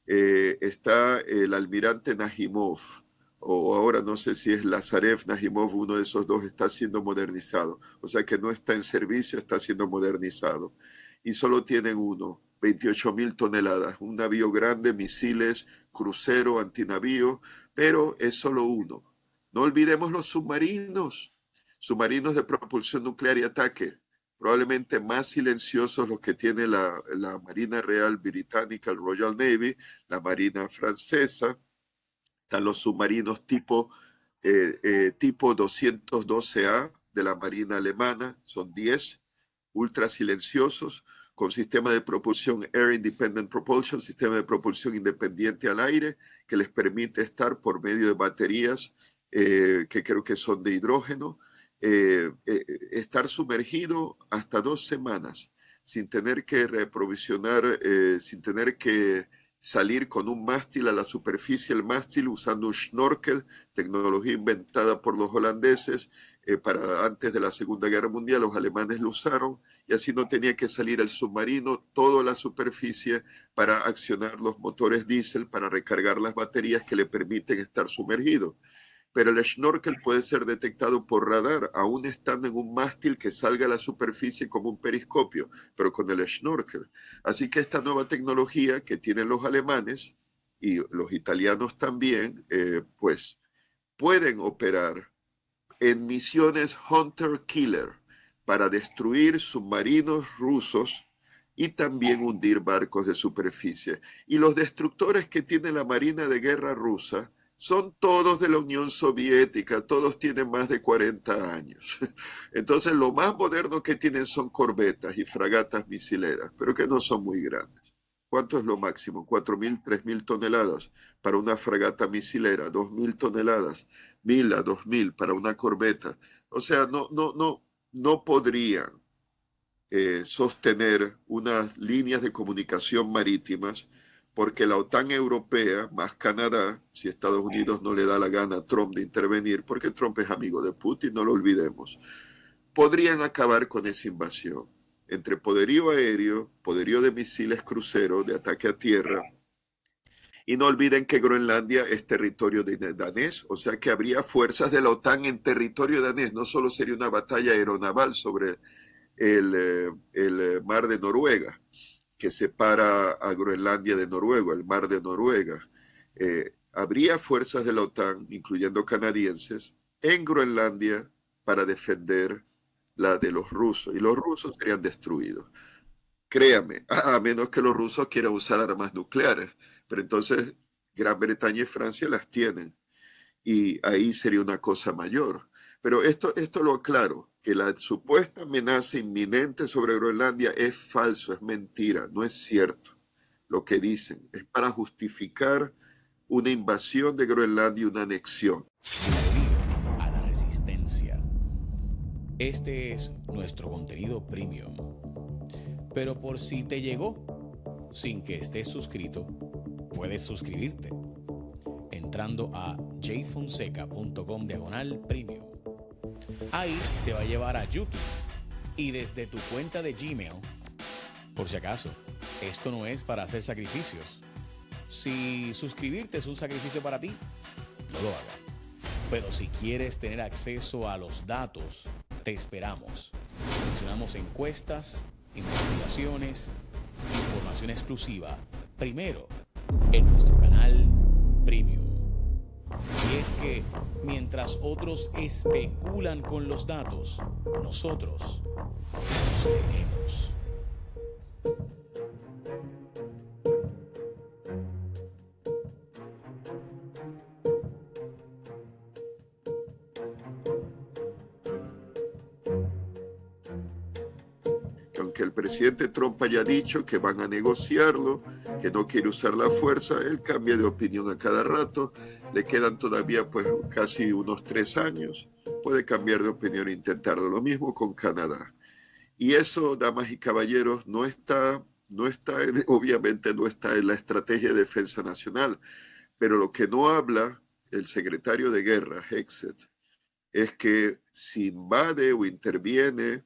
S2: Está el almirante Najimov, o ahora no sé si es Lazarev, Najimov, uno de esos dos está siendo modernizado. O sea que no está en servicio, está siendo modernizado. Y solo tienen uno, 28.000 toneladas, un navío grande, misiles, crucero, antinavío, pero es solo uno. No olvidemos los submarinos, submarinos de propulsión nuclear y ataque, probablemente más silenciosos los que tiene la Marina Real Británica, el Royal Navy, la Marina Francesa. Están los submarinos tipo 212A de la Marina Alemana, son 10, ultra silenciosos, con sistema de propulsión Air Independent Propulsion, sistema de propulsión independiente al aire, que les permite estar por medio de baterías que creo que son de hidrógeno, estar sumergido hasta 2 semanas sin tener que reaprovisionar, sin tener que salir con un mástil a la superficie, el mástil usando un snorkel, tecnología inventada por los holandeses para antes de la Segunda Guerra Mundial. Los alemanes lo usaron y así no tenía que salir el submarino toda la superficie para accionar los motores diésel, para recargar las baterías que le permiten estar sumergido. Pero el snorkel puede ser detectado por radar, aún estando en un mástil que salga a la superficie como un periscopio, pero con el snorkel. Así que esta nueva tecnología que tienen los alemanes y los italianos también, pues pueden operar en misiones Hunter-Killer para destruir submarinos rusos y también hundir barcos de superficie. Y los destructores que tiene la Marina de Guerra rusa son todos de la Unión Soviética, todos tienen más de 40 años. Entonces, lo más moderno que tienen son corbetas y fragatas misileras, pero que no son muy grandes. ¿Cuánto es lo máximo? 4.000, 3.000 toneladas para una fragata misilera, 2.000 toneladas, 1.000 a 2.000 para una corbeta. O sea, no podrían sostener unas líneas de comunicación marítimas porque la OTAN europea, más Canadá, si Estados Unidos no le da la gana a Trump de intervenir, porque Trump es amigo de Putin, no lo olvidemos, podrían acabar con esa invasión. Entre poderío aéreo, poderío de misiles cruceros, de ataque a tierra, y no olviden que Groenlandia es territorio danés, o sea que habría fuerzas de la OTAN en territorio danés, no solo sería una batalla aeronaval sobre el mar de Noruega, que separa a Groenlandia de Noruega, el mar de Noruega. Habría fuerzas de la OTAN, incluyendo canadienses, en Groenlandia para defender la de los rusos, y los rusos serían destruidos. Créame, a menos que los rusos quieran usar armas nucleares, pero entonces Gran Bretaña y Francia las tienen, y ahí sería una cosa mayor. Pero esto lo aclaro, que la supuesta amenaza inminente sobre Groenlandia es falso, es mentira, no es cierto lo que dicen. Es para justificar una invasión de Groenlandia y una anexión.
S1: Bienvenido a la Resistencia. Este es nuestro contenido premium. Pero por si te llegó sin que estés suscrito, puedes suscribirte entrando a jfonseca.com/premium. Ahí te va a llevar a YouTube y desde tu cuenta de Gmail, por si acaso, esto no es para hacer sacrificios. Si suscribirte es un sacrificio para ti, no lo hagas. Pero si quieres tener acceso a los datos, te esperamos. Mencionamos encuestas, investigaciones, información exclusiva, primero en nuestro canal Premium. Y es que mientras otros especulan con los datos, nosotros los tenemos.
S2: Aunque el presidente Trump haya dicho que van a negociarlo, que no quiere usar la fuerza, él cambia de opinión a cada rato. Le quedan todavía pues casi unos 3 años. Puede cambiar de opinión e intentarlo. Lo mismo con Canadá. Y eso, damas y caballeros, obviamente no está en la estrategia de defensa nacional. Pero lo que no habla el secretario de Guerra, Hegseth, es que si invade o interviene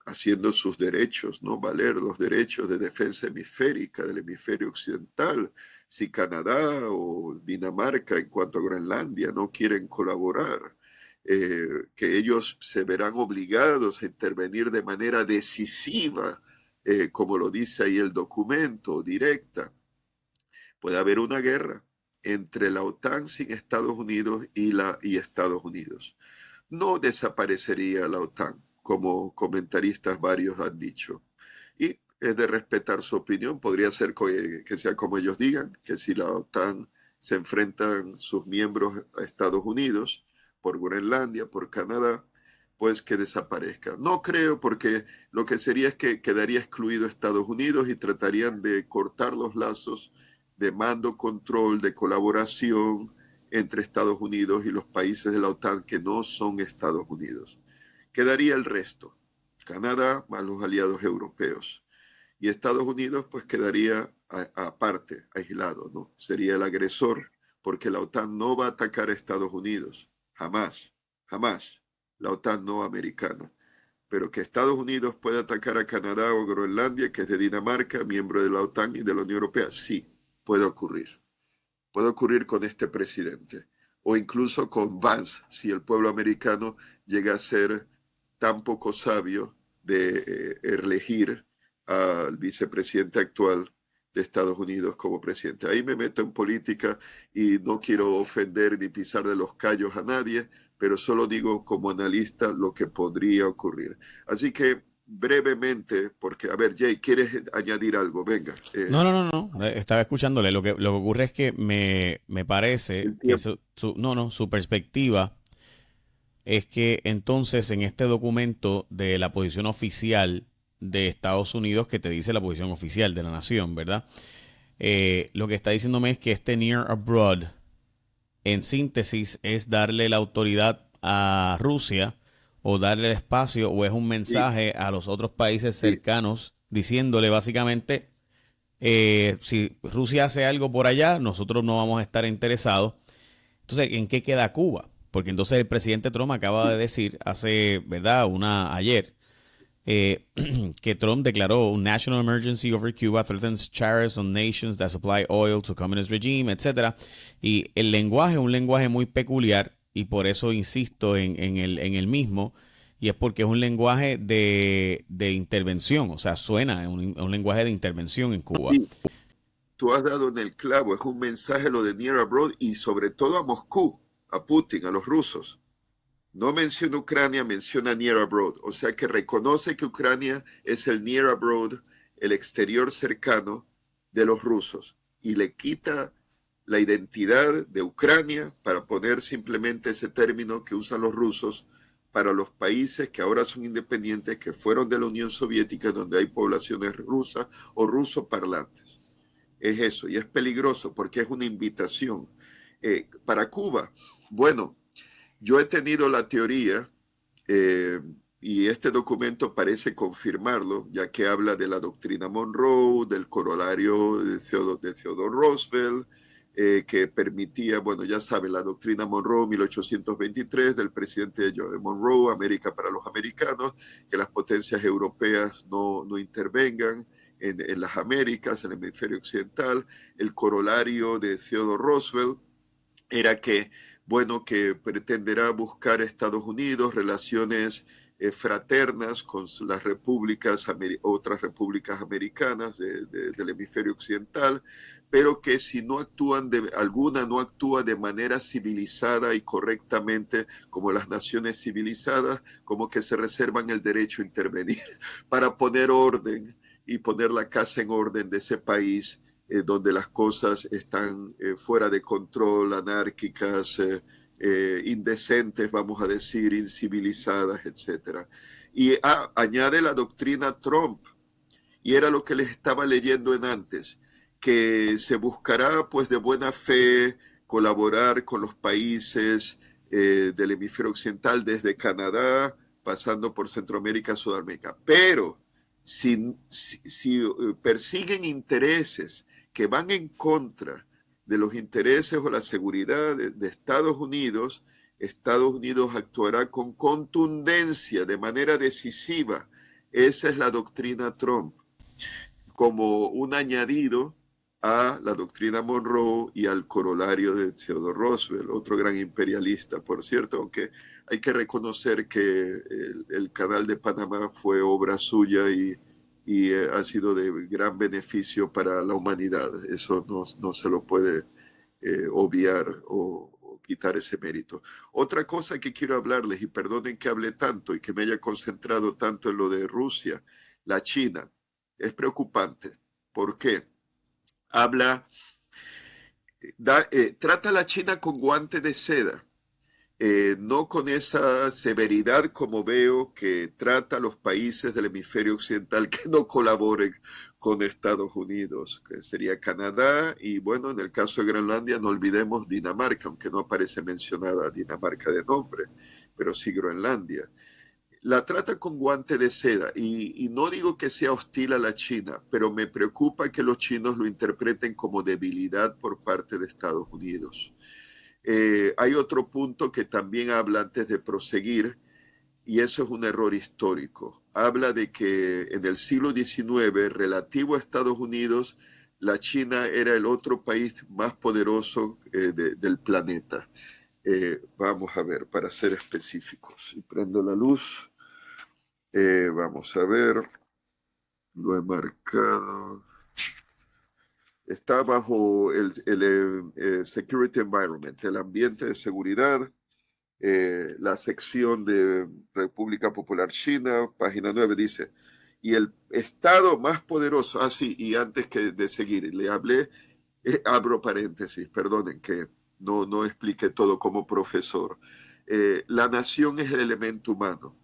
S2: haciendo sus derechos, no valer los derechos de defensa hemisférica del hemisferio occidental, si Canadá o Dinamarca en cuanto a Groenlandia no quieren colaborar, que ellos se verán obligados a intervenir de manera decisiva, como lo dice ahí el documento, directa. Puede haber una guerra entre la OTAN sin Estados Unidos y Estados Unidos. No desaparecería la OTAN, como comentaristas varios han dicho. Y es de respetar su opinión. Podría ser que sea como ellos digan, que si la OTAN se enfrentan sus miembros a Estados Unidos, por Groenlandia, por Canadá, pues que desaparezca. No creo, porque lo que sería es que quedaría excluido Estados Unidos y tratarían de cortar los lazos de mando, control, de colaboración entre Estados Unidos y los países de la OTAN que no son Estados Unidos. Quedaría el resto, Canadá más los aliados europeos. Y Estados Unidos pues quedaría aparte, aislado, ¿no? Sería el agresor, porque la OTAN no va a atacar a Estados Unidos, jamás, jamás, la OTAN no americana. Pero que Estados Unidos pueda atacar a Canadá o Groenlandia, que es de Dinamarca, miembro de la OTAN y de la Unión Europea, sí, puede ocurrir. Puede ocurrir con este presidente, o incluso con Vance, si el pueblo americano llega a ser tan poco sabio de elegir al vicepresidente actual de Estados Unidos como presidente. Ahí me meto en política y no quiero ofender ni pisar de los callos a nadie, pero solo digo como analista lo que podría ocurrir. Así que brevemente, porque, a ver, Jay, ¿quieres añadir algo? Venga.
S1: No. Estaba escuchándole. Lo que ocurre es que me parece
S2: El
S1: que
S2: tiempo.
S1: su perspectiva es que entonces en este documento de la posición oficial de Estados Unidos, que te dice la posición oficial de la nación, ¿verdad? Lo que está diciéndome es que este near abroad, en síntesis, es darle la autoridad a Rusia o darle el espacio o es un
S2: Sí,
S1: mensaje a los otros países
S2: sí.
S1: cercanos diciéndole básicamente, si Rusia hace algo por allá, nosotros no vamos a estar interesados. Entonces, ¿en qué queda Cuba? Porque entonces el presidente Trump acaba de decir hace, ¿verdad? Ayer, eh, que Trump declaró un national emergency over Cuba threatens tariffs on nations that supply oil to communist regime, etcétera. Y el lenguaje es un lenguaje muy peculiar y por eso insisto en el mismo. Y es porque es un lenguaje de intervención, o sea, suena un lenguaje de intervención en Cuba.
S2: Sí, tú has dado en el clavo, es un mensaje lo de Near Abroad y sobre todo a Moscú, a Putin, a los rusos. No menciona Ucrania, menciona Near Abroad, o sea que reconoce que Ucrania es el Near Abroad, el exterior cercano de los rusos, y le quita la identidad de Ucrania para poner simplemente ese término que usan los rusos para los países que ahora son independientes, que fueron de la Unión Soviética, donde hay poblaciones rusas o rusoparlantes. Es eso, y es peligroso porque es una invitación. Para Cuba, bueno, yo he tenido la teoría, eh, y este documento parece confirmarlo, ya que habla de la doctrina Monroe, del corolario de Theodore Roosevelt, que permitía, bueno, ya sabe, la doctrina Monroe 1823 del presidente Monroe, América para los americanos, que las potencias europeas no intervengan en las Américas, en el hemisferio occidental. El corolario de Theodore Roosevelt era que, bueno, que pretenderá buscar Estados Unidos relaciones fraternas con las repúblicas, otras repúblicas americanas del hemisferio occidental, pero que si no actúan, alguna no actúa de manera civilizada y correctamente como las naciones civilizadas, como que se reservan el derecho a intervenir para poner orden y poner la casa en orden de ese país donde las cosas están fuera de control, anárquicas, indecentes, vamos a decir, incivilizadas, etcétera. Y añade la doctrina Trump, y era lo que les estaba leyendo en antes, que se buscará pues de buena fe colaborar con los países del hemisferio occidental, desde Canadá, pasando por Centroamérica, Sudamérica. Pero si persiguen intereses que van en contra de los intereses o la seguridad de Estados Unidos actuará con contundencia, de manera decisiva. Esa es la doctrina Trump, como un añadido a la doctrina Monroe y al corolario de Theodore Roosevelt, otro gran imperialista, por cierto, aunque hay que reconocer que el Canal de Panamá fue obra suya y ha sido de gran beneficio para la humanidad. Eso no se lo puede obviar o quitar ese mérito. Otra cosa que quiero hablarles, y perdonen que hable tanto y que me haya concentrado tanto en lo de Rusia, la China, es preocupante. ¿Por qué? Habla, trata a la China con guante de seda. no con esa severidad como veo que trata a los países del hemisferio occidental que no colaboren con Estados Unidos, que sería Canadá y bueno, en el caso de Groenlandia no olvidemos Dinamarca, aunque no aparece mencionada Dinamarca de nombre, pero sí Groenlandia. La trata con guante de seda y no digo que sea hostil a la China, pero me preocupa que los chinos lo interpreten como debilidad por parte de Estados Unidos. Hay otro punto que también habla antes de proseguir, y eso es un error histórico. Habla de que en el siglo XIX, relativo a Estados Unidos, la China era el otro país más poderoso del planeta. Vamos a ver, para ser específicos. Si prendo la luz, vamos a ver, lo he marcado. Está bajo el Security Environment, el ambiente de seguridad, la sección de República Popular China, página 9 dice, y el estado más poderoso, sí, y antes de seguir, le hablé, abro paréntesis, perdonen que no expliqué todo como profesor. La nación es el elemento humano,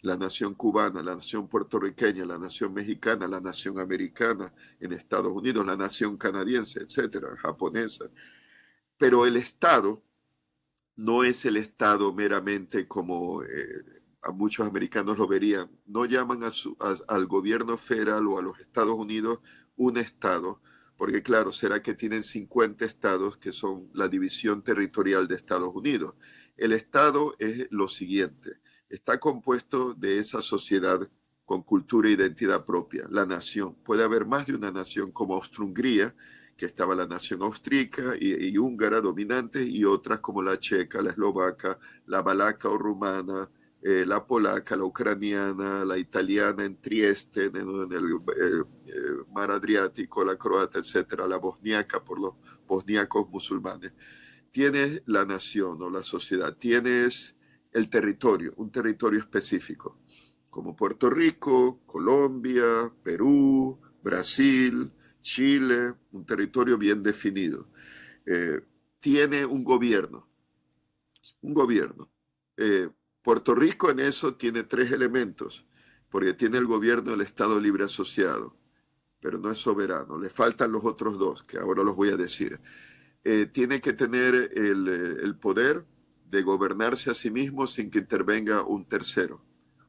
S2: la nación cubana, la nación puertorriqueña, la nación mexicana, la nación americana en Estados Unidos, la nación canadiense, etcétera, japonesa. Pero el Estado no es el Estado meramente como a muchos americanos lo verían. No llaman al gobierno federal o a los Estados Unidos un Estado, porque claro, será que tienen 50 estados que son la división territorial de Estados Unidos. El Estado es lo siguiente, está compuesto de esa sociedad con cultura e identidad propia, la nación. Puede haber más de una nación como Austria-Hungría, que estaba la nación austríaca y húngara dominante, y otras como la checa, la eslovaca, la valaca o rumana, la polaca, la ucraniana, la italiana en Trieste, en el mar Adriático, la croata, etcétera, la bosniaca por los bosniacos musulmanes. Tienes la nación o la sociedad, tienes el territorio, un territorio específico, como Puerto Rico, Colombia, Perú, Brasil, Chile, un territorio bien definido. Tiene un gobierno. Eh, Puerto Rico en eso tiene tres elementos, porque tiene el gobierno del Estado Libre Asociado, pero no es soberano. Le faltan los otros dos, que ahora los voy a decir. Tiene que tener el poder de gobernarse a sí mismo sin que intervenga un tercero,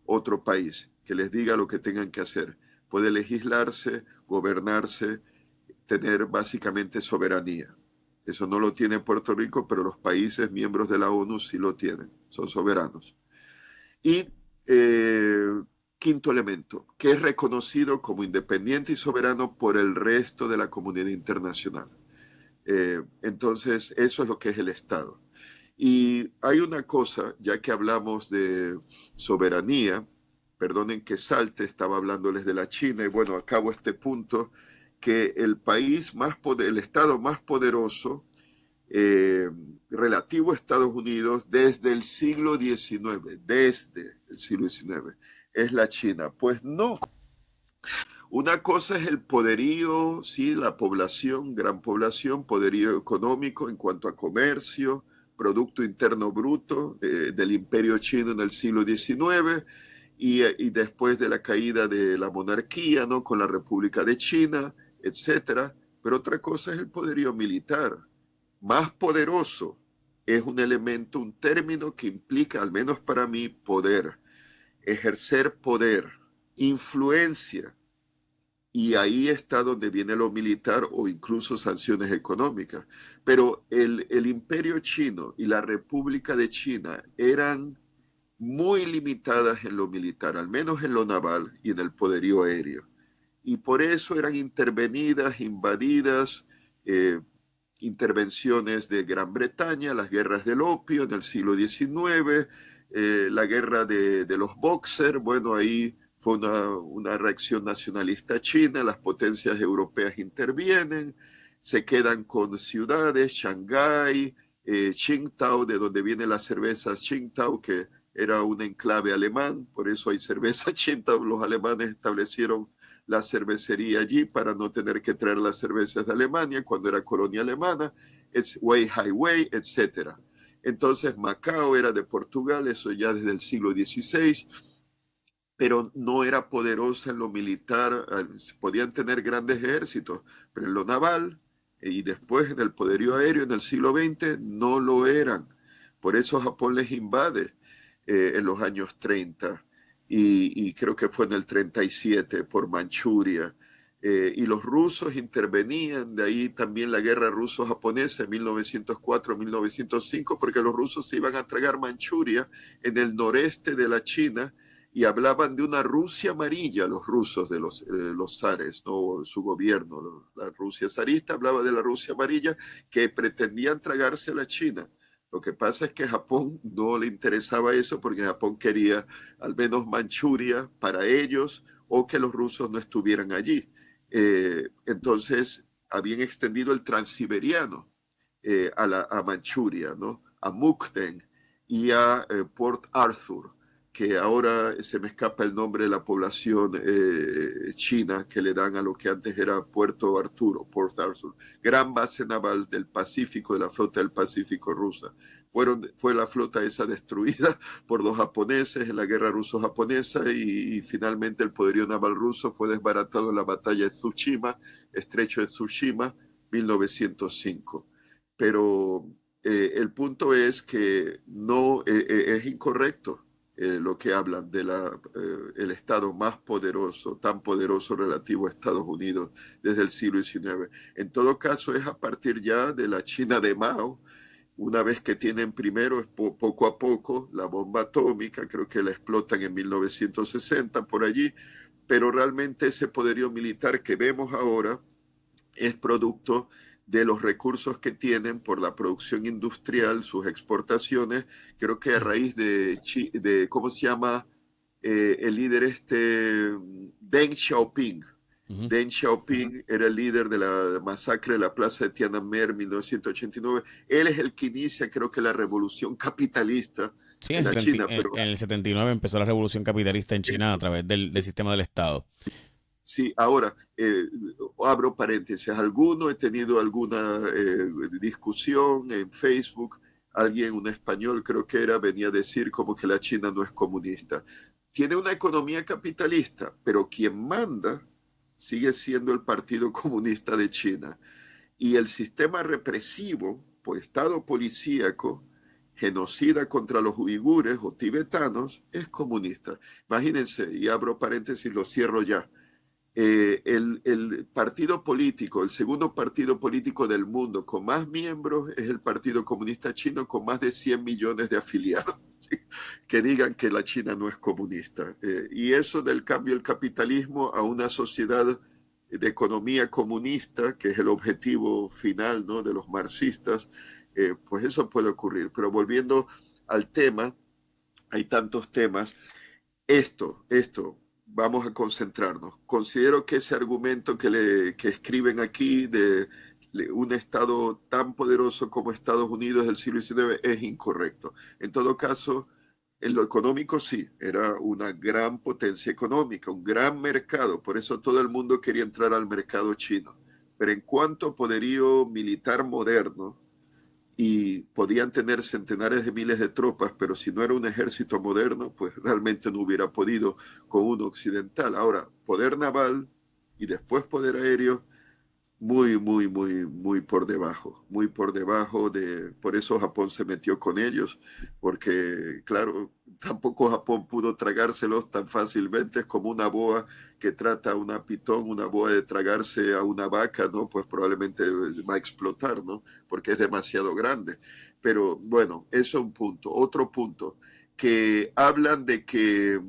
S2: otro país, que les diga lo que tengan que hacer. Puede legislarse, gobernarse, tener básicamente soberanía. Eso no lo tiene Puerto Rico, pero los países miembros de la ONU sí lo tienen, son soberanos. Y quinto elemento, que es reconocido como independiente y soberano por el resto de la comunidad internacional. Entonces, eso es lo que es el Estado. Y hay una cosa, ya que hablamos de soberanía, perdonen que salte, estaba hablándoles de la China, y bueno, acabo este punto, que el país el Estado más poderoso relativo a Estados Unidos desde el siglo XIX, es la China. Pues no. Una cosa es el poderío, sí, la población, gran población, poderío económico en cuanto a comercio, Producto Interno Bruto del Imperio Chino en el siglo XIX y después de la caída de la monarquía, ¿no? Con la República de China, etcétera. Pero otra cosa es el poderío militar. Más poderoso es un elemento, un término que implica, al menos para mí, poder, ejercer poder, influencia. Y ahí está donde viene lo militar o incluso sanciones económicas. Pero el imperio chino y la República de China eran muy limitadas en lo militar, al menos en lo naval y en el poderío aéreo. Y por eso eran intervenidas, invadidas, intervenciones de Gran Bretaña, las guerras del opio en el siglo XIX, la guerra de los Boxer, bueno, ahí fue una reacción nacionalista china, las potencias europeas intervienen, se quedan con ciudades, Shanghái, Qingdao, de donde viene la cerveza Qingdao, que era un enclave alemán, por eso hay cerveza Qingdao, los alemanes establecieron la cervecería allí para no tener que traer las cervezas de Alemania cuando era colonia alemana, es Wei Highway, etc. Entonces Macao era de Portugal, eso ya desde el siglo XVI, pero no era poderosa en lo militar. Podían tener grandes ejércitos, pero en lo naval y después en el poderío aéreo en el siglo XX no lo eran. Por eso Japón les invade en los años 30 y creo que fue en el 37 por Manchuria. Y los rusos intervenían, de ahí también la guerra ruso-japonesa en 1904-1905, porque los rusos se iban a tragar Manchuria en el noreste de la China y hablaban de una Rusia amarilla, los rusos de los zares, ¿no? Su gobierno, la Rusia zarista hablaba de la Rusia amarilla que pretendían tragarse a la China. Lo que pasa es que a Japón no le interesaba eso porque Japón quería al menos Manchuria para ellos o que los rusos no estuvieran allí. Entonces habían extendido el transiberiano a Manchuria, ¿no? A Mukden y a Port Arthur, que ahora se me escapa el nombre de la población china que le dan a lo que antes era Puerto Arturo, Port Arthur, gran base naval del Pacífico, de la flota del Pacífico rusa. Fue la flota esa destruida por los japoneses en la guerra ruso-japonesa y finalmente el poderío naval ruso fue desbaratado en la batalla de Tsushima, estrecho de Tsushima, 1905. Pero el punto es que no es incorrecto lo que hablan de el Estado más poderoso, tan poderoso relativo a Estados Unidos desde el siglo XIX. En todo caso, es a partir ya de la China de Mao, una vez que tienen primero, poco a poco, la bomba atómica, creo que la explotan en 1960 por allí, pero realmente ese poderío militar que vemos ahora es producto de los recursos que tienen por la producción industrial, sus exportaciones, creo que a raíz de ¿cómo se llama? El líder Deng Xiaoping. Deng Xiaoping era el líder de la masacre de la plaza de Tiananmen en 1989. Él es el que inicia, creo que, la revolución capitalista
S1: Sí,
S2: en la China.
S1: en el 79 empezó la revolución capitalista en China a través del sistema del Estado.
S2: Sí, ahora, abro paréntesis, he tenido alguna discusión en Facebook, alguien, un español creo que era, venía a decir como que la China no es comunista. Tiene una economía capitalista, pero quien manda sigue siendo el Partido Comunista de China. Y el sistema represivo, por Estado policíaco, genocida contra los uigures o tibetanos, es comunista. Imagínense, y abro paréntesis, lo cierro ya. El partido político, el segundo partido político del mundo con más miembros es el Partido Comunista Chino con más de 100 millones de afiliados. ¿Sí? Que digan que la China no es comunista. Y eso del cambio del capitalismo a una sociedad de economía comunista, que es el objetivo final, ¿no?, de los marxistas, pues eso puede ocurrir. Pero volviendo al tema, hay tantos temas. Esto, vamos a concentrarnos. Considero que ese argumento que escriben aquí de un Estado tan poderoso como Estados Unidos del siglo XIX es incorrecto. En todo caso, en lo económico sí, era una gran potencia económica, un gran mercado, por eso todo el mundo quería entrar al mercado chino. Pero en cuanto a poderío militar moderno, y podían tener centenares de miles de tropas, pero si no era un ejército moderno, pues realmente no hubiera podido con uno occidental. Ahora, poder naval y después poder aéreo, muy por debajo por eso Japón se metió con ellos, porque claro, tampoco Japón pudo tragárselos tan fácilmente, es como una boa que trata a una pitón, una boa de tragarse a una vaca, ¿no? Pues probablemente va a explotar, ¿no? Porque es demasiado grande. Pero bueno, eso es un punto. Otro punto, que hablan de que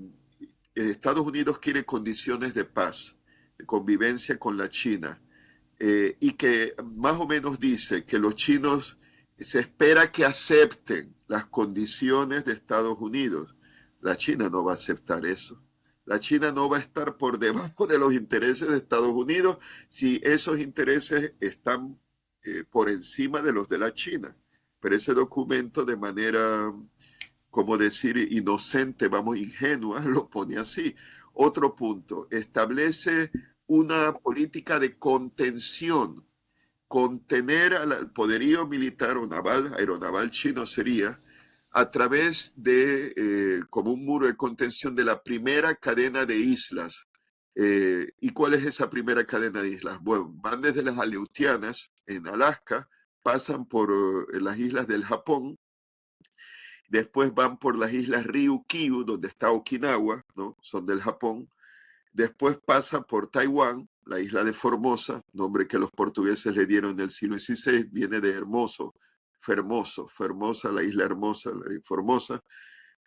S2: Estados Unidos quiere condiciones de paz, de convivencia con la China, y que más o menos dice que los chinos se espera que acepten las condiciones de Estados Unidos. La China no va a aceptar eso. La China no va a estar por debajo de los intereses de Estados Unidos si esos intereses están por encima de los de la China. Pero ese documento de manera, como decir, inocente, vamos, ingenua, lo pone así. Otro punto, establece una política de contención contener al poderío militar o naval, aeronaval chino sería, a través de, como un muro de contención de la primera cadena de islas. ¿Y cuál es esa primera cadena de islas? Bueno, van desde las Aleutianas, en Alaska, pasan por las islas del Japón, después van por las islas Ryukyu, donde está Okinawa, ¿no? Son del Japón, después pasa por Taiwán, la isla de Formosa, nombre que los portugueses le dieron en el siglo XVI, viene de hermoso, Formosa, la isla hermosa, la Formosa,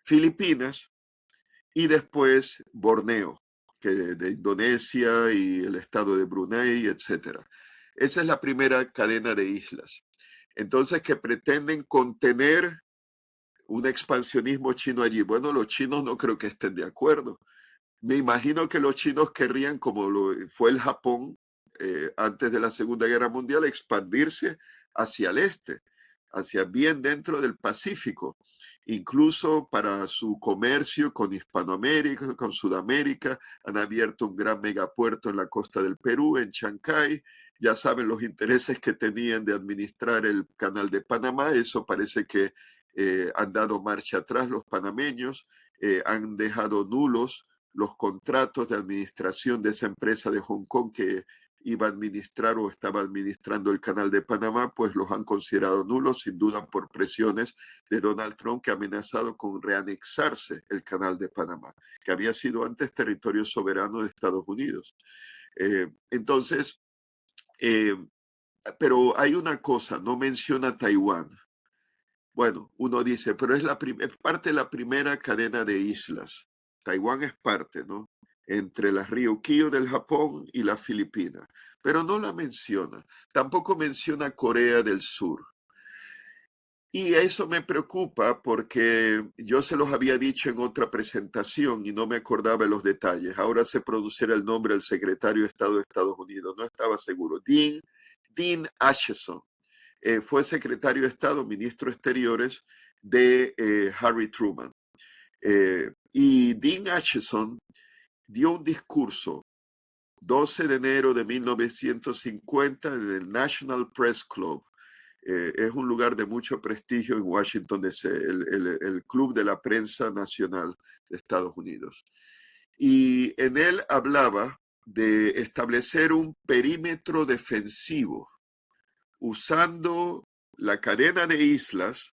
S2: Filipinas y después Borneo, que de Indonesia y el estado de Brunei, etcétera. Esa es la primera cadena de islas. Entonces, que pretenden contener un expansionismo chino allí. Bueno, los chinos no creo que estén de acuerdo. Me imagino que los chinos querrían, como lo fue el Japón antes de la Segunda Guerra Mundial, expandirse hacia el este, hacia bien dentro del Pacífico, incluso para su comercio con Hispanoamérica, con Sudamérica. Han abierto un gran megapuerto en la costa del Perú, en Chancay. Ya saben los intereses que tenían de administrar el canal de Panamá. Eso parece que han dado marcha atrás los panameños, han dejado nulos los contratos de administración de esa empresa de Hong Kong que iba a administrar o estaba administrando el canal de Panamá, pues los han considerado nulos, sin duda por presiones de Donald Trump, que ha amenazado con reanexarse el canal de Panamá, que había sido antes territorio soberano de Estados Unidos. Entonces, pero hay una cosa, no menciona Taiwán. Bueno, uno dice, pero es parte de la primera cadena de islas. Taiwán es parte, ¿no? Entre las Ryukyu del Japón y las Filipinas, pero no la menciona. Tampoco menciona Corea del Sur. Y eso me preocupa porque yo se los había dicho en otra presentación y no me acordaba de los detalles. Ahora se produciera el nombre del secretario de Estado de Estados Unidos, no estaba seguro. Dean Acheson. Fue secretario de Estado, ministro de Exteriores de Harry Truman. Y Dean Acheson dio un discurso 12 de enero de 1950 en el National Press Club. Es un lugar de mucho prestigio en Washington DC, el Club de la Prensa Nacional de Estados Unidos. Y en él hablaba de establecer un perímetro defensivo usando la cadena de islas,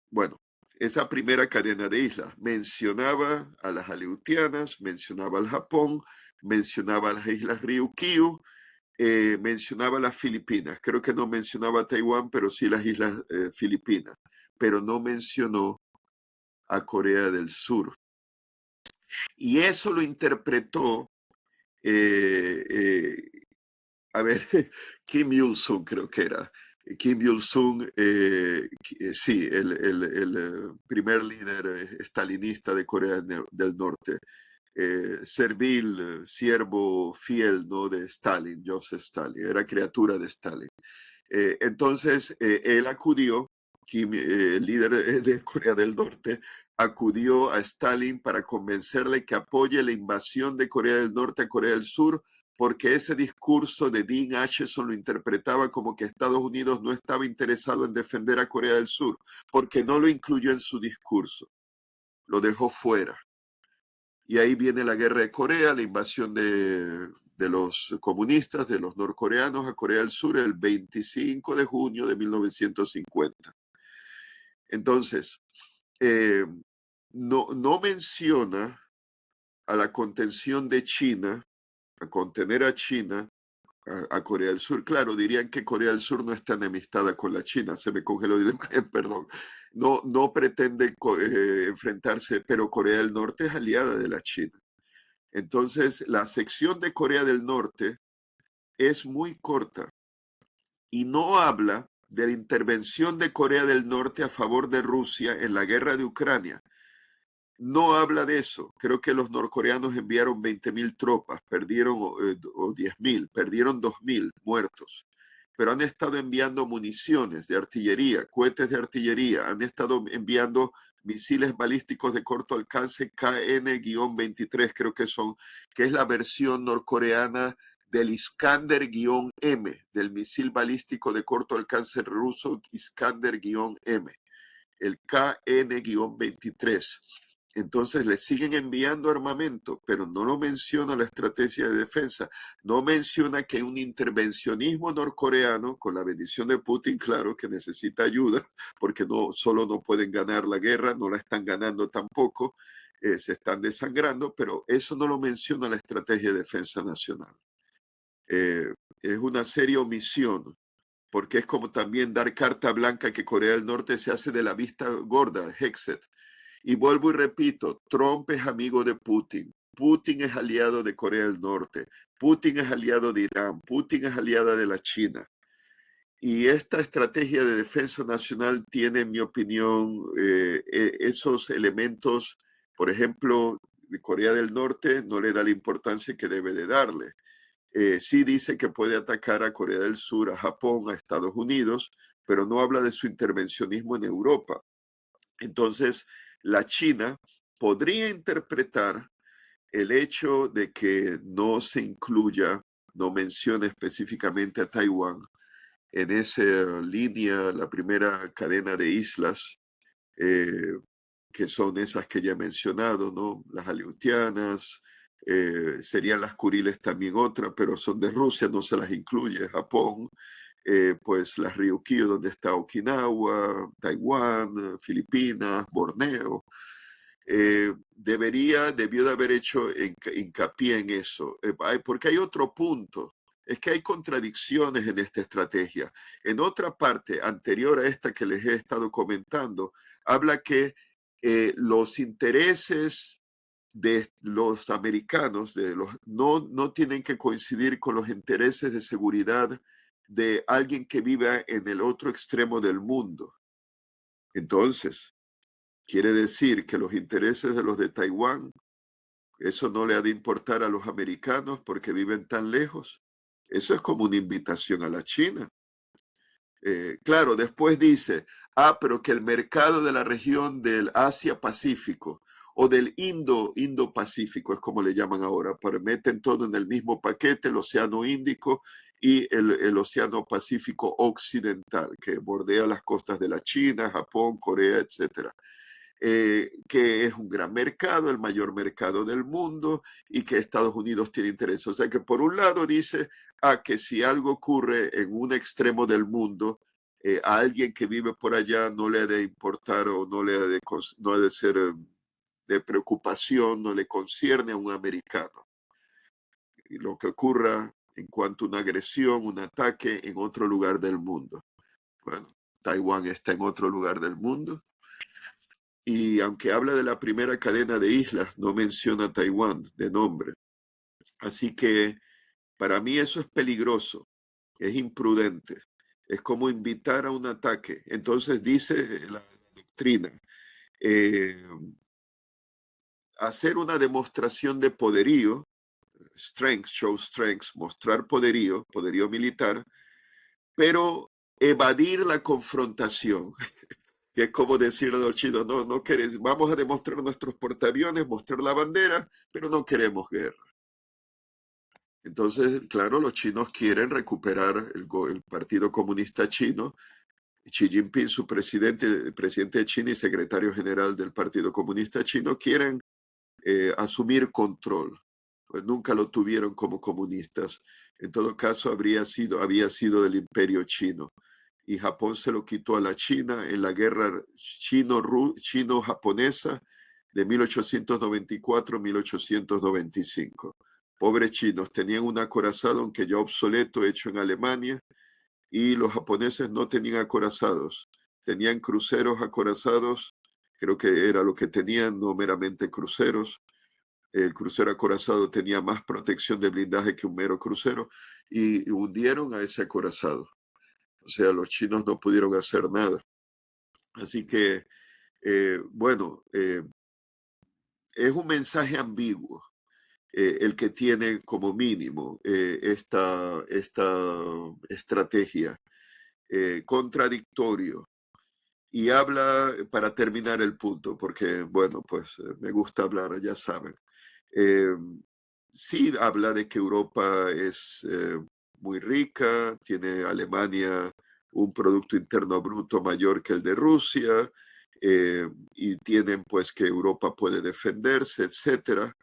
S2: bueno, esa primera cadena de islas mencionaba a las Aleutianas, mencionaba al Japón, mencionaba a las islas Ryukyu, mencionaba las Filipinas. Creo que no mencionaba a Taiwán, pero sí las islas Filipinas, pero no mencionó a Corea del Sur. Y eso lo interpretó a ver, Kim Il-sung creo que era. Kim Il-sung, sí, el primer líder estalinista de Corea del Norte, servil, siervo fiel, ¿no?, de Stalin, Joseph Stalin, era criatura de Stalin. Entonces, él acudió, Kim, el líder de Corea del Norte, acudió a Stalin para convencerle que apoye la invasión de Corea del Norte a Corea del Sur, porque ese discurso de Dean Acheson lo interpretaba como que Estados Unidos no estaba interesado en defender a Corea del Sur, porque no lo incluyó en su discurso, lo dejó fuera. Y ahí viene la guerra de Corea, la invasión de los comunistas, de los norcoreanos a Corea del Sur el 25 de junio de 1950. Entonces, no menciona a la contención de China, a contener a China, a Corea del Sur. Claro, dirían que Corea del Sur no está enemistada con la China, se me congeló, perdón, no pretende enfrentarse, pero Corea del Norte es aliada de la China. Entonces, la sección de Corea del Norte es muy corta y no habla de la intervención de Corea del Norte a favor de Rusia en la guerra de Ucrania. No habla de eso. Creo que los norcoreanos enviaron 20.000 tropas, perdieron o 10.000, perdieron 2.000 muertos, pero han estado enviando municiones de artillería, cohetes de artillería, han estado enviando misiles balísticos de corto alcance KN-23, creo que son, que es la versión norcoreana del Iskander-M, del misil balístico de corto alcance ruso Iskander-M, el KN-23. Entonces le siguen enviando armamento, pero no lo menciona la estrategia de defensa. No menciona que hay un intervencionismo norcoreano, con la bendición de Putin, claro, que necesita ayuda, porque no solo no pueden ganar la guerra, no la están ganando tampoco, se están desangrando, pero eso no lo menciona la estrategia de defensa nacional. Es una seria omisión, porque es como también dar carta blanca que Corea del Norte se hace de la vista gorda, Hexet. Y vuelvo y repito, Trump es amigo de Putin. Putin es aliado de Corea del Norte. Putin es aliado de Irán. Putin es aliada de la China. Y esta estrategia de defensa nacional tiene, en mi opinión, esos elementos. Por ejemplo, de Corea del Norte no le da la importancia que debe de darle. Sí dice que puede atacar a Corea del Sur, a Japón, a Estados Unidos, pero no habla de su intervencionismo en Europa. Entonces, la China podría interpretar el hecho de que no se incluya, no mencione específicamente a Taiwán en esa línea, la primera cadena de islas, eh, que son esas que ya he mencionado, ¿no? Las Aleutianas, serían las Kuriles también otra, pero son de Rusia, no se las incluye, Japón, pues las Ryukyu, donde está Okinawa, Taiwán, Filipinas, Borneo. Debió de haber hecho hincapié en eso, porque hay otro punto, es que hay contradicciones en esta estrategia. En otra parte anterior a esta que les he estado comentando, habla que los intereses de los americanos no tienen que coincidir con los intereses de seguridad de alguien que viva en el otro extremo del mundo. Entonces, quiere decir que los intereses de los de Taiwán, eso no le ha de importar a los americanos porque viven tan lejos. Eso es como una invitación a la China. Claro, después dice, pero que el mercado de la región del Asia-Pacífico o del Indo-Pacífico, es como le llaman ahora, pero meten todo en el mismo paquete, el Océano Índico y el Océano Pacífico Occidental, que bordea las costas de la China, Japón, Corea, etcétera. Que es un gran mercado, el mayor mercado del mundo y que Estados Unidos tiene interés. O sea que por un lado dice que si algo ocurre en un extremo del mundo, a alguien que vive por allá no le ha de importar o no ha de ser de preocupación, no le concierne a un americano. Y lo que ocurra en cuanto a una agresión, un ataque en otro lugar del mundo. Bueno, Taiwán está en otro lugar del mundo. Y aunque habla de la primera cadena de islas, no menciona Taiwán de nombre. Así que para mí eso es peligroso, es imprudente, es como invitar a un ataque. Entonces dice la doctrina, eh, hacer una demostración de poderío, strength, show strength, mostrar poderío, poderío militar, pero evadir la confrontación. Que es como decirle a los chinos, no querés, vamos a demostrar nuestros portaaviones, mostrar la bandera, pero no queremos guerra. Entonces, claro, los chinos quieren recuperar el Partido Comunista Chino. Xi Jinping, su presidente de China y secretario general del Partido Comunista Chino, quieren asumir control. Pues nunca lo tuvieron como comunistas. En todo caso, había sido del Imperio Chino. Y Japón se lo quitó a la China en la guerra chino-japonesa de 1894-1895. Pobres chinos, tenían un acorazado, aunque ya obsoleto, hecho en Alemania, y los japoneses no tenían acorazados, tenían cruceros acorazados, creo que era lo que tenían, no meramente cruceros. El crucero acorazado tenía más protección de blindaje que un mero crucero, y hundieron a ese acorazado. O sea, los chinos no pudieron hacer nada. Así que, bueno, es un mensaje ambiguo el que tiene como mínimo esta estrategia, contradictorio. Y habla, para terminar el punto, porque, bueno, pues me gusta hablar, ya saben. sí habla de que Europa es muy rica, tiene Alemania un Producto Interno Bruto mayor que el de Rusia, y tienen pues que Europa puede defenderse, etcétera.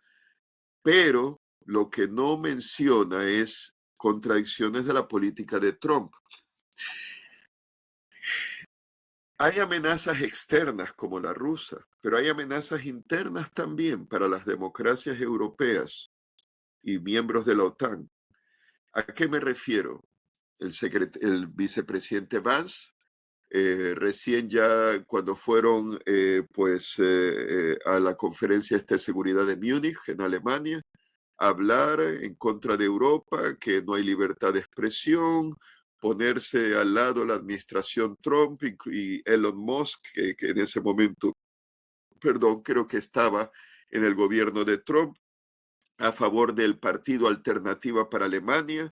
S2: Pero lo que no menciona es contradicciones de la política de Trump. Hay amenazas externas como la rusa, pero hay amenazas internas también para las democracias europeas y miembros de la OTAN. ¿A qué me refiero? El vicepresidente Vance, recién ya cuando fueron a la conferencia de seguridad de Múnich en Alemania, hablar en contra de Europa, que no hay libertad de expresión, ponerse al lado la administración Trump y Elon Musk, que en ese momento, perdón, creo que estaba en el gobierno de Trump, a favor del partido Alternativa para Alemania.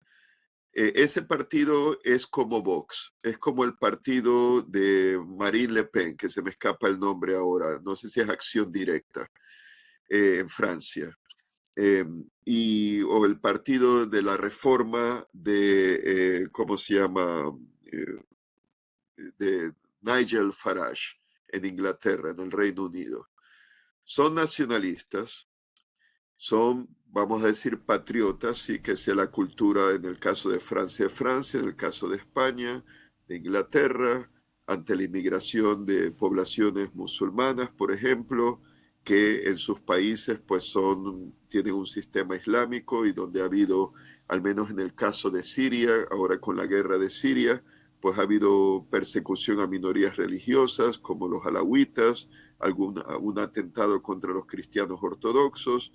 S2: Ese partido es como Vox, es como el partido de Marine Le Pen, que se me escapa el nombre ahora, no sé si es Acción Directa, en Francia. O el partido de la reforma de, ¿cómo se llama? Eh, de Nigel Farage en Inglaterra, en el Reino Unido. Son nacionalistas, son, vamos a decir, patriotas, y que sea la cultura en el caso de Francia, en el caso de España, de Inglaterra, ante la inmigración de poblaciones musulmanas, por ejemplo, que en sus países pues tienen un sistema islámico, y donde ha habido, al menos en el caso de Siria, ahora con la guerra de Siria, pues ha habido persecución a minorías religiosas como los alawitas, un atentado contra los cristianos ortodoxos.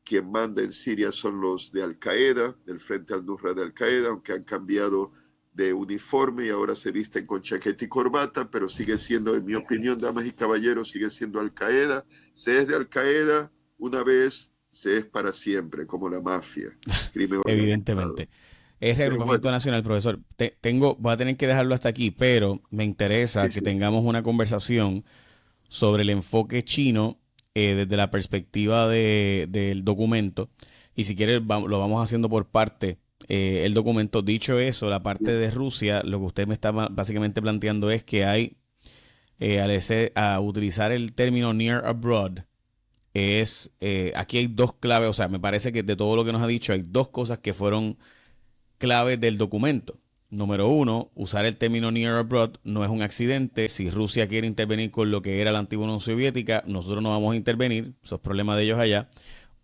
S2: Quien manda en Siria son los de Al-Qaeda, del Frente al-Nusra de Al-Qaeda, aunque han cambiado de uniforme y ahora se visten con chaqueta y corbata, pero sigue siendo, en mi opinión, damas y caballeros, sigue siendo Al-Qaeda. Se es de Al-Qaeda una vez, se es para siempre, como la mafia. Crimen
S1: Evidentemente. Es
S2: Pero
S1: reagrupamiento
S2: bueno,
S1: nacional, profesor. Voy a tener que dejarlo hasta aquí, pero me interesa
S2: sí,
S1: que
S2: sí.
S1: tengamos una conversación sobre el enfoque chino desde la perspectiva del documento. Y si quieres, lo vamos haciendo por parte. El documento, dicho eso, la parte de Rusia, lo que usted me está básicamente planteando es que hay, a utilizar el término near abroad, aquí hay dos claves, o sea, me parece que de todo lo que nos ha dicho, hay dos cosas que fueron claves del documento. Número uno, usar el término near abroad no es un accidente. Si Rusia quiere intervenir con lo que era la antigua Unión Soviética, nosotros no vamos a intervenir. Eso es problema de ellos allá.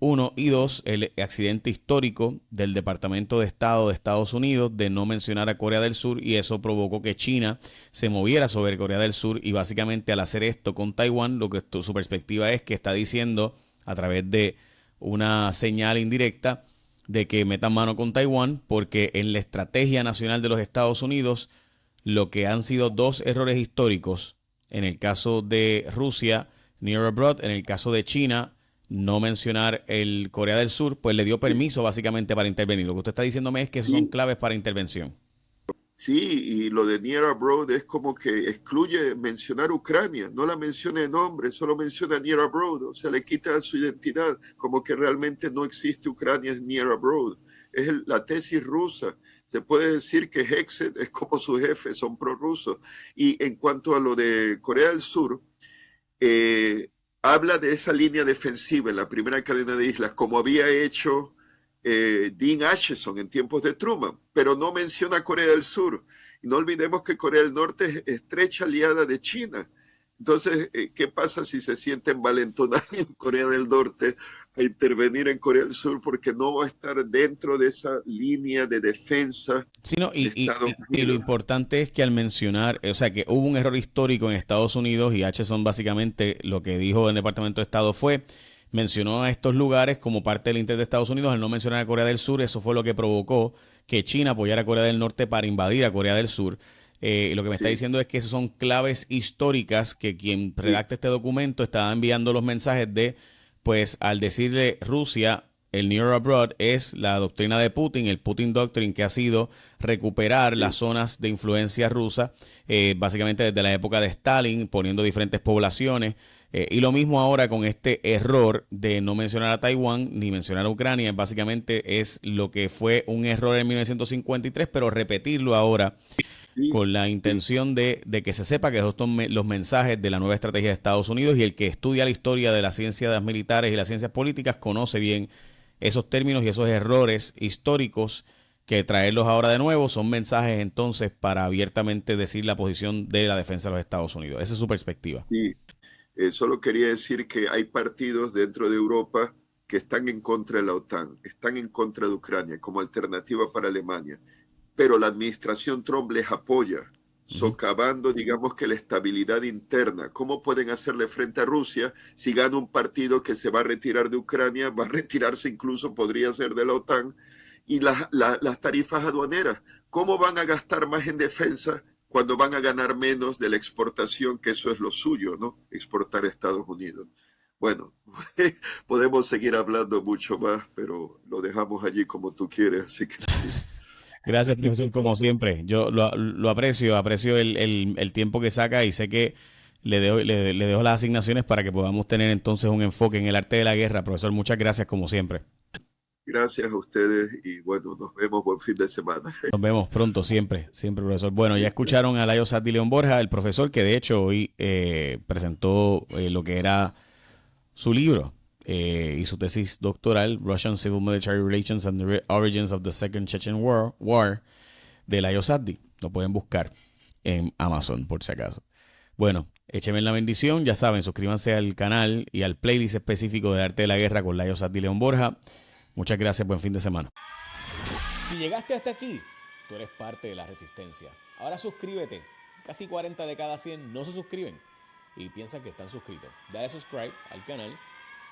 S1: Uno. Y dos, el accidente histórico del Departamento de Estado de Estados Unidos de no mencionar a Corea del Sur, y eso provocó que China se moviera sobre Corea del Sur, y básicamente al hacer esto con Taiwán, lo que su perspectiva es que está diciendo a través de una señal indirecta de que metan mano con Taiwán, porque en la estrategia nacional de los Estados Unidos, lo que han sido dos errores históricos, en el caso de Rusia, near abroad, en el caso de China, no mencionar el Corea del Sur, pues le dio permiso básicamente para intervenir. Lo que usted está diciéndome es que esos son
S2: Sí,
S1: claves para intervención.
S2: sí, y lo de Near Abroad es como que excluye mencionar Ucrania, no la menciona en nombre, solo menciona Near Abroad, o sea, le quita su identidad, como que realmente no existe Ucrania, es Near Abroad. Es la tesis rusa. Se puede decir que Hexet es como su jefe, son prorrusos. Y en cuanto a lo de Corea del Sur, eh, habla de esa línea defensiva en la primera cadena de islas, como había hecho Dean Acheson en tiempos de Truman, pero no menciona Corea del Sur. Y no olvidemos que Corea del Norte es estrecha aliada de China. Entonces, ¿qué pasa si se sienten envalentonados en Corea del Norte a intervenir en Corea del Sur? Porque no va a estar dentro de esa línea de defensa
S1: Sí, no,
S2: de Estados
S1: y lo
S2: Unidos.
S1: importante es que al mencionar, o sea, que hubo un error histórico en Estados Unidos, y Acheson básicamente lo que dijo el Departamento de Estado fue, mencionó a estos lugares como parte del interés de Estados Unidos al no mencionar a Corea del Sur. Eso fue lo que provocó que China apoyara a Corea del Norte para invadir a Corea del Sur. Lo que me está
S2: Sí,
S1: diciendo es que esas son claves históricas que quien
S2: sí,
S1: redacta este documento está enviando los mensajes de, pues al decirle Rusia, el Near Abroad es la doctrina de Putin, el Putin Doctrine, que ha sido recuperar las
S2: sí,
S1: zonas de influencia rusa, básicamente desde la época de Stalin, poniendo diferentes poblaciones Y lo mismo ahora con este error de no mencionar a Taiwán ni mencionar a Ucrania. Básicamente es lo que fue un error en 1953, pero repetirlo ahora
S2: Sí,
S1: con la
S2: sí,
S1: intención de que se sepa que esos son los mensajes de la nueva estrategia de Estados Unidos, y el que estudia la historia de las ciencias militares y las ciencias políticas conoce bien esos términos y esos errores históricos, que traerlos ahora de nuevo son mensajes entonces para abiertamente decir la posición de la defensa de los Estados Unidos. Esa es su perspectiva.
S2: sí. Solo quería decir que hay partidos dentro de Europa que están en contra de la OTAN, están en contra de Ucrania como alternativa para Alemania, pero la administración Trump les apoya,
S1: Ujú.
S2: socavando, digamos que la estabilidad interna. ¿Cómo pueden hacerle frente a Rusia si gana un partido que se va a retirar de Ucrania, va a retirarse incluso, podría ser de la OTAN, y las tarifas aduaneras? ¿Cómo van a gastar más en defensa cuando van a ganar menos de la exportación, que eso es lo suyo, ¿no? Exportar a Estados Unidos. Bueno, podemos seguir hablando mucho más, pero lo dejamos allí como tú quieres, así que sí.
S1: Gracias, profesor, como siempre. Yo lo aprecio el tiempo que saca, y sé que le dejo las asignaciones para que podamos tener entonces un enfoque en el arte de la guerra. Profesor, muchas gracias como siempre.
S2: Gracias a ustedes y bueno, nos vemos, buen fin de semana.
S1: Nos vemos pronto, siempre, siempre, profesor. Bueno, ya escucharon a Layo Sati León Borja, el profesor que de hecho hoy presentó lo que era su libro y su tesis doctoral, Russian Civil Military Relations and the Origins of the Second Chechen War, de Layo Sati. Lo pueden buscar en Amazon, por si acaso. Bueno, échenme la bendición. Ya saben, suscríbanse al canal y al playlist específico de Arte de la Guerra con Layo Sati León Borja. Muchas gracias, buen fin de semana. Si llegaste hasta aquí, tú eres parte de la resistencia. Ahora suscríbete. Casi 40 de cada 100 no se suscriben y piensan que están suscritos. Dale subscribe al canal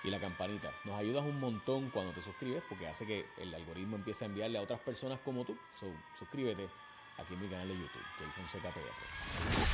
S1: y la campanita. Nos ayudas un montón cuando te suscribes, porque hace que el algoritmo empiece a enviarle a otras personas como tú. Suscríbete aquí en mi canal de YouTube, Jay Fonseca PR.